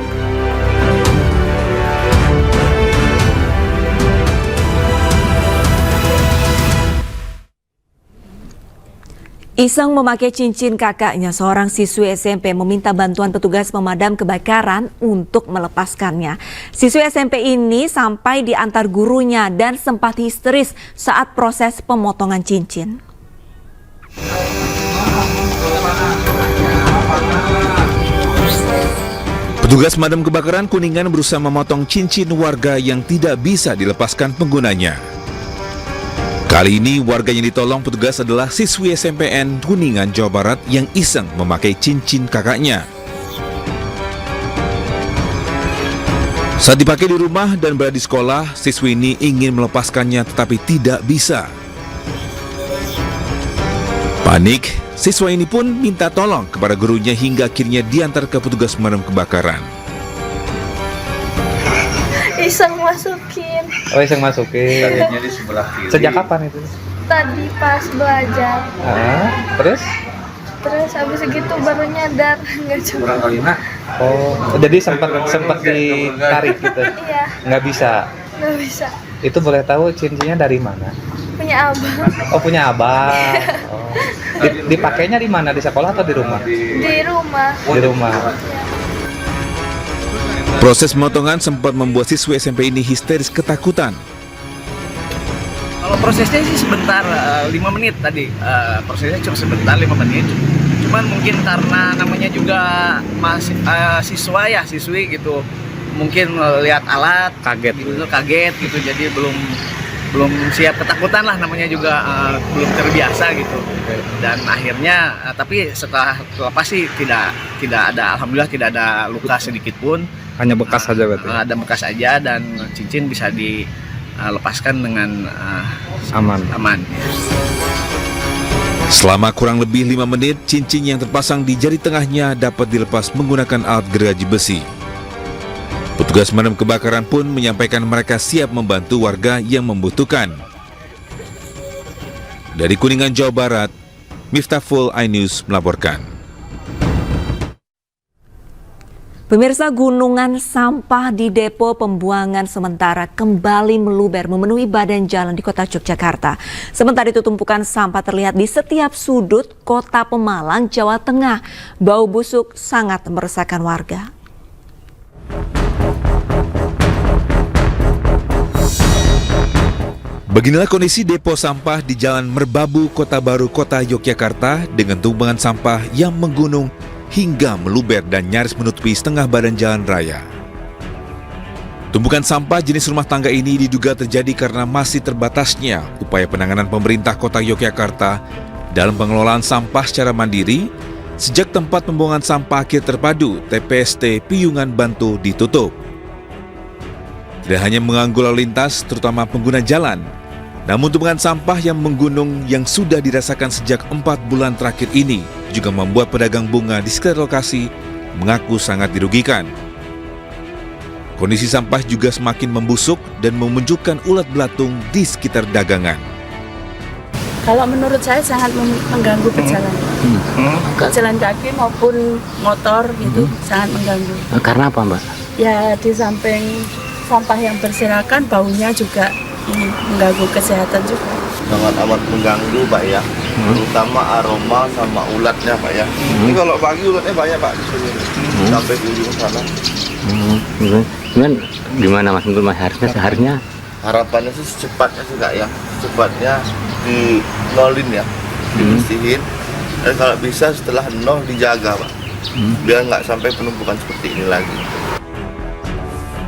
Iseng memakai cincin kakaknya, seorang siswi SMP meminta bantuan petugas pemadam kebakaran untuk melepaskannya. Siswi SMP ini sampai diantar gurunya dan sempat histeris saat proses pemotongan cincin. Petugas pemadam kebakaran Kuningan berusaha memotong cincin warga yang tidak bisa dilepaskan penggunanya. Kali ini warga yang ditolong petugas adalah siswi SMPN Kuningan, Jawa Barat yang iseng memakai cincin kakaknya. Saat dipakai di rumah dan berada di sekolah, siswi ini ingin melepaskannya tetapi tidak bisa. Panik, siswa ini pun minta tolong kepada gurunya hingga akhirnya diantar ke petugas pemadam kebakaran. Iseng masukin. Oh, iseng masukin. Di sebelah kiri. Sejak kapan itu? Tadi pas belajar. Terus? Terus habis segitu baru nyadar nggak coba. Oh, jadi sempat ditarik gitu? Iya. Nggak bisa? Nggak bisa. Itu boleh tahu cincinnya dari mana? Punya abang. Oh, punya abang. Oh. Dipakainya di mana? Di sekolah atau di rumah? Di rumah. Di rumah. Proses pemotongan sempat membuat siswi SMP ini histeris ketakutan. Kalau prosesnya sih sebentar, 5 menit tadi. Prosesnya cuma sebentar, 5 menit. Cuman mungkin karena namanya juga masih siswi gitu. Mungkin lihat alat, kaget gitu. Jadi belum siap, ketakutan lah, namanya juga belum terbiasa gitu. Dan akhirnya tapi setelah lepas sih tidak ada, alhamdulillah tidak ada luka sedikit pun. Hanya bekas saja berarti? Ada bekas aja dan cincin bisa dilepaskan dengan aman. Selama kurang lebih 5 menit, cincin yang terpasang di jari tengahnya dapat dilepas menggunakan alat gergaji besi. Petugas pemadam kebakaran pun menyampaikan mereka siap membantu warga yang membutuhkan. Dari Kuningan, Jawa Barat, Miftahul, iNews melaporkan. Pemirsa, gunungan sampah di depo pembuangan sementara kembali meluber memenuhi badan jalan di kota Yogyakarta. Sementara itu tumpukan sampah terlihat di setiap sudut kota Pemalang, Jawa Tengah. Bau busuk sangat meresahkan warga. Beginilah kondisi depo sampah di Jalan Merbabu, Kota Baru, Kota Yogyakarta dengan tumpukan sampah yang menggunung hingga meluber dan nyaris menutupi setengah badan jalan raya. Tumpukan sampah jenis rumah tangga ini diduga terjadi karena masih terbatasnya upaya penanganan pemerintah Kota Yogyakarta dalam pengelolaan sampah secara mandiri sejak tempat pembuangan sampah akhir terpadu TPST Piyungan Bantu ditutup. Tidak hanya mengganggu lalu lintas, terutama pengguna jalan, namun tumpukan sampah yang menggunung yang sudah dirasakan sejak 4 bulan terakhir ini juga membuat pedagang bunga di sekitar lokasi mengaku sangat dirugikan. Kondisi sampah juga semakin membusuk dan memunculkan ulat belatung di sekitar dagangan. Kalau menurut saya sangat mengganggu pejalan. Jalan kaki maupun motor gitu sangat mengganggu. Karena apa, Mbak? Ya di samping sampah yang berserakan, baunya juga mengganggu kesehatan juga. Sangat amat mengganggu, Pak ya. Terutama aroma sama ulatnya, Pak ya. Ini kalau pagi ulatnya banyak, Pak, di sini. Sampai di ujung sana. Gimana Mas, menurut Mas seharusnya? Harapannya sih secepatnya sih, Kak ya. Secepatnya di nolin ya, dibersihin. Dan kalau bisa setelah nol dijaga, Pak. Biar nggak sampai penumpukan seperti ini lagi.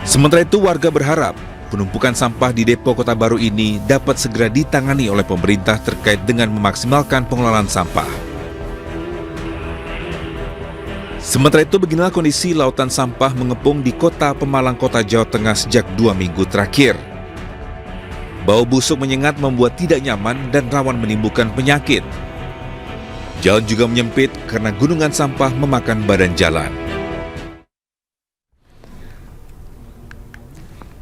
Sementara itu warga berharap penumpukan sampah di Depo Kota Baru ini dapat segera ditangani oleh pemerintah terkait dengan memaksimalkan pengelolaan sampah. Sementara itu beginilah kondisi lautan sampah mengepung di Kota Pemalang, Kota Jawa Tengah sejak 2 minggu terakhir. Bau busuk menyengat membuat tidak nyaman dan rawan menimbulkan penyakit. Jalan juga menyempit karena gunungan sampah memakan badan jalan.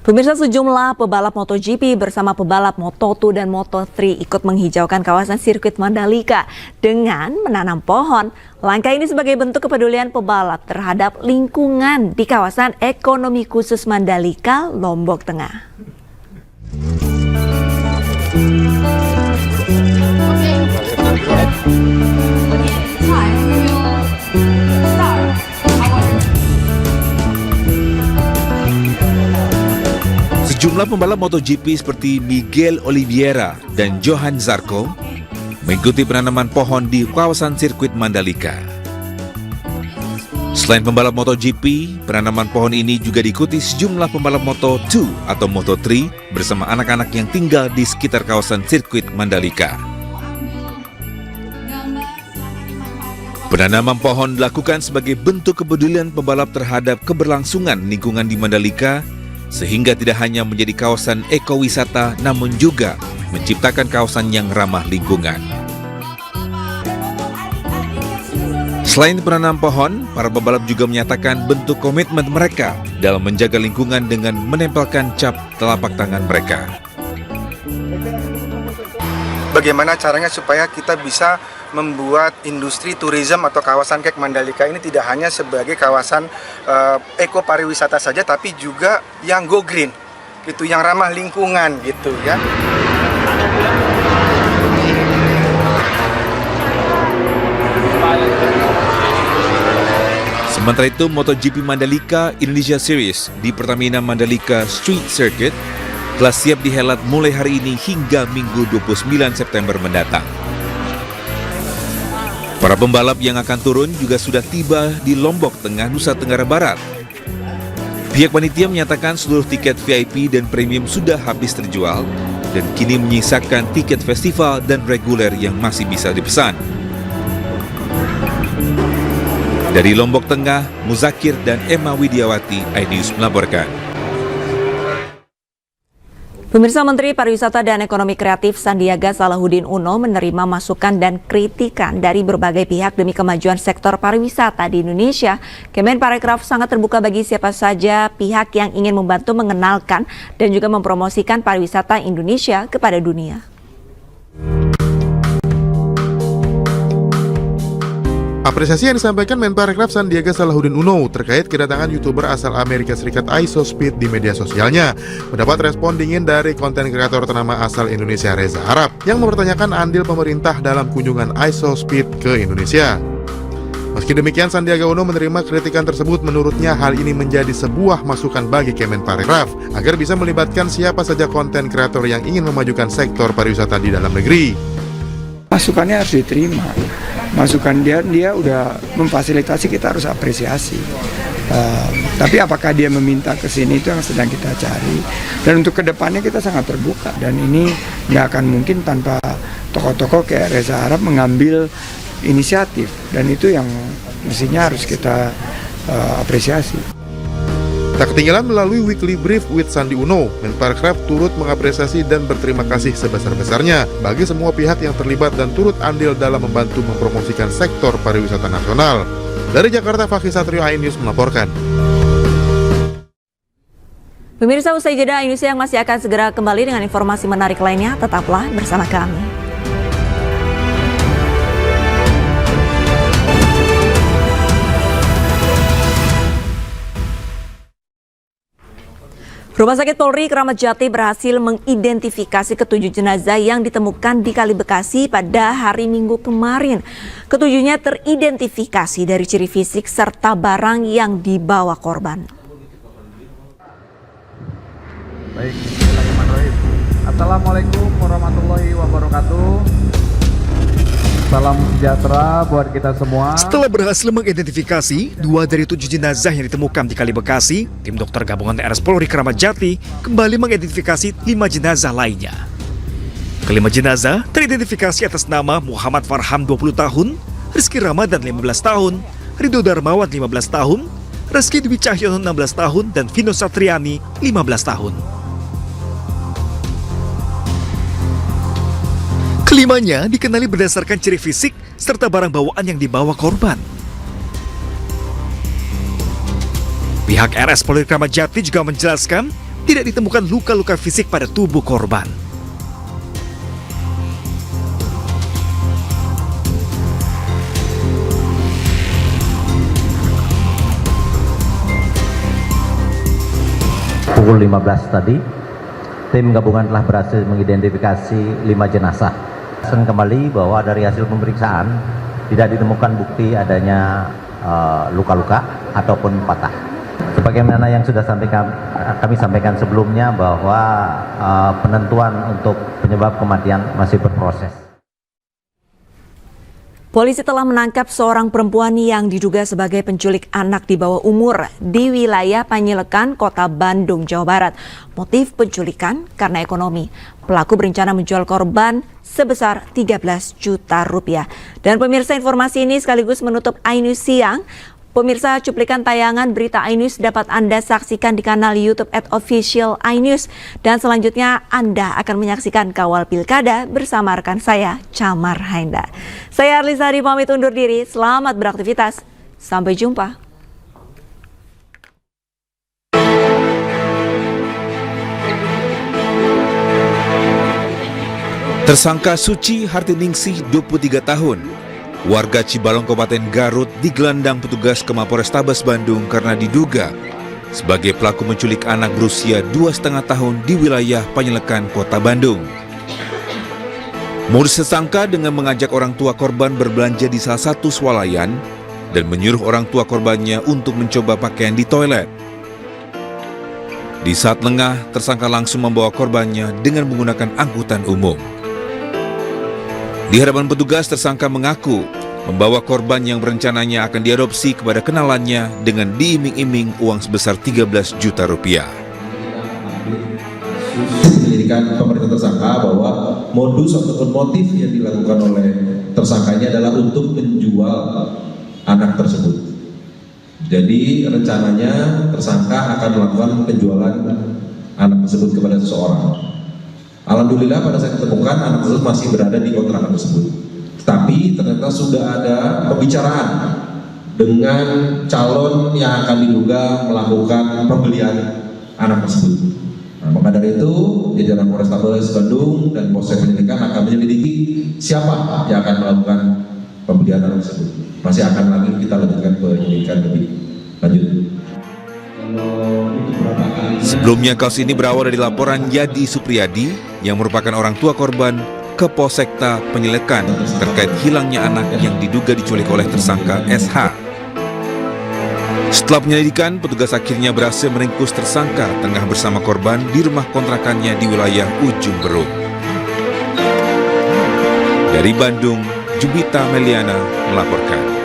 Pemirsa, sejumlah pebalap MotoGP bersama pebalap Moto2 dan Moto3 ikut menghijaukan kawasan sirkuit Mandalika dengan menanam pohon. Langkah ini sebagai bentuk kepedulian pebalap terhadap lingkungan di kawasan ekonomi khusus Mandalika, Lombok Tengah. Sejumlah pembalap MotoGP seperti Miguel Oliveira dan Johan Zarco mengikuti penanaman pohon di kawasan sirkuit Mandalika. Selain pembalap MotoGP, penanaman pohon ini juga diikuti sejumlah pembalap Moto2 atau Moto3 bersama anak-anak yang tinggal di sekitar kawasan sirkuit Mandalika. Penanaman pohon dilakukan sebagai bentuk kepedulian pembalap terhadap keberlangsungan lingkungan di Mandalika, sehingga tidak hanya menjadi kawasan ekowisata, namun juga menciptakan kawasan yang ramah lingkungan. Selain penanam pohon, para pembalap juga menyatakan bentuk komitmen mereka dalam menjaga lingkungan dengan menempelkan cap telapak tangan mereka. Bagaimana caranya supaya kita bisa membuat industri tourism atau kawasan kek Mandalika ini tidak hanya sebagai kawasan eko pariwisata saja, tapi juga yang go green, gitu, yang ramah lingkungan, gitu ya. Sementara itu, MotoGP Mandalika Indonesia Series di Pertamina Mandalika Street Circuit telah siap dihelat mulai hari ini hingga Minggu 29 September mendatang. Para pembalap yang akan turun juga sudah tiba di Lombok Tengah, Nusa Tenggara Barat. Pihak panitia menyatakan seluruh tiket VIP dan premium sudah habis terjual dan kini menyisakan tiket festival dan reguler yang masih bisa dipesan. Dari Lombok Tengah, Muzakir dan Emma Widiawati, iNews melaporkan. Pemirsa, Menteri Pariwisata dan Ekonomi Kreatif Sandiaga Salahuddin Uno menerima masukan dan kritikan dari berbagai pihak demi kemajuan sektor pariwisata di Indonesia. Kemenparekraf sangat terbuka bagi siapa saja pihak yang ingin membantu mengenalkan dan juga mempromosikan pariwisata Indonesia kepada dunia. Apresiasi yang disampaikan Menparekraf Sandiaga Salahuddin Uno terkait kedatangan YouTuber asal Amerika Serikat ISOSpeed di media sosialnya mendapat respon dingin dari konten kreator ternama asal Indonesia Reza Arab yang mempertanyakan andil pemerintah dalam kunjungan ISOSpeed ke Indonesia. Meski demikian, Sandiaga Uno menerima kritikan tersebut. Menurutnya hal ini menjadi sebuah masukan bagi Kemenparekraf agar bisa melibatkan siapa saja konten kreator yang ingin memajukan sektor pariwisata di dalam negeri. Masukannya harus diterima. Masukan dia udah memfasilitasi, kita harus apresiasi. Tapi apakah dia meminta ke sini, itu yang sedang kita cari. Dan untuk kedepannya kita sangat terbuka. Dan ini nggak akan mungkin tanpa tokoh-tokoh kayak Reza Arab mengambil inisiatif. Dan itu yang mestinya harus kita apresiasi. Tak ketinggalan melalui Weekly Brief with Sandi Uno, Menparekraf turut mengapresiasi dan berterima kasih sebesar-besarnya bagi semua pihak yang terlibat dan turut andil dalam membantu mempromosikan sektor pariwisata nasional. Dari Jakarta, Fakih Satrio, iNews melaporkan. Pemirsa, usai jeda, iNews yang masih akan segera kembali dengan informasi menarik lainnya. Tetaplah bersama kami. Rumah Sakit Polri Kramat Jati berhasil mengidentifikasi ketujuh jenazah yang ditemukan di Kali Bekasi pada hari Minggu kemarin. Ketujuhnya teridentifikasi dari ciri fisik serta barang yang dibawa korban. Baik, bismillahirrahmanirrahim. Assalamualaikum warahmatullahi wabarakatuh. Salam sejahtera buat kita semua. Setelah berhasil mengidentifikasi 2 dari 7 jenazah yang ditemukan di Kali Bekasi, tim dokter gabungan RS Polri Kramat Jati kembali mengidentifikasi 5 jenazah lainnya. Kelima jenazah teridentifikasi atas nama Muhammad Farham 20 tahun, Rizky Ramadan 15 tahun, Ridho Darmawan 15 tahun, Reski Dwi Cahyono 16 tahun, dan Vino Satriani 15 tahun. Kelimanya dikenali berdasarkan ciri fisik serta barang bawaan yang dibawa korban. Pihak RS Polri Kramat Jati juga menjelaskan tidak ditemukan luka-luka fisik pada tubuh korban. Pukul 15 tadi, tim gabungan telah berhasil mengidentifikasi 5 jenazah. Kembali bahwa dari hasil pemeriksaan tidak ditemukan bukti adanya luka-luka ataupun patah. Sebagaimana yang sudah kami sampaikan sebelumnya bahwa penentuan untuk penyebab kematian masih berproses. Polisi telah menangkap seorang perempuan yang diduga sebagai penculik anak di bawah umur di wilayah Panyilekan, Kota Bandung, Jawa Barat. Motif penculikan karena ekonomi. Pelaku berencana menjual korban sebesar 13 juta rupiah. Dan pemirsa, informasi ini sekaligus menutup iNews Siang. Pemirsa, cuplikan tayangan berita iNews dapat Anda saksikan di kanal YouTube @official iNews. Dan selanjutnya Anda akan menyaksikan Kawal Pilkada bersama rekan saya, Camar Hainda. Saya Arlisari pamit undur diri, selamat beraktivitas. Sampai jumpa. Tersangka Suci Hartiningsih, 23 tahun. Warga Cibalong, Kabupaten Garut, digelandang petugas ke Mapolrestabes Bandung karena diduga sebagai pelaku menculik anak berusia 2,5 tahun di wilayah Panyilekan, Kota Bandung. Modus tersangka dengan mengajak orang tua korban berbelanja di salah satu swalayan dan menyuruh orang tua korbannya untuk mencoba pakaian di toilet. Di saat lengah, tersangka langsung membawa korbannya dengan menggunakan angkutan umum. Di hadapan petugas, tersangka mengaku membawa korban yang rencananya akan diadopsi kepada kenalannya dengan diiming-iming uang sebesar 13 juta rupiah. Penyelidikan pemerintah tersangka bahwa modus ataupun motif yang dilakukan oleh tersangka ini adalah untuk menjual anak tersebut. Jadi rencananya tersangka akan melakukan penjualan anak tersebut kepada seseorang. Alhamdulillah pada saat ditemukan anak tersebut masih berada di kontrakan tersebut. Tetapi ternyata sudah ada pembicaraan dengan calon yang akan diduga melakukan pembelian anak tersebut. Nah, maka dari itu jajaran Polrestabes Bandung dan Polsek Penyelidikan akan menyelidiki siapa yang akan melakukan pembelian anak tersebut. Masih akan lagi kita lanjutkan penyelidikan lebih lanjut. Sebelumnya kasus ini berawal dari laporan Yadi Supriyadi yang merupakan orang tua korban ke Polsekta Penyilekan terkait hilangnya anak yang diduga diculik oleh tersangka SH. Setelah penyelidikan, petugas akhirnya berhasil meringkus tersangka tengah bersama korban di rumah kontrakannya di wilayah Ujung Berung. Dari Bandung, Jubita Meliana melaporkan.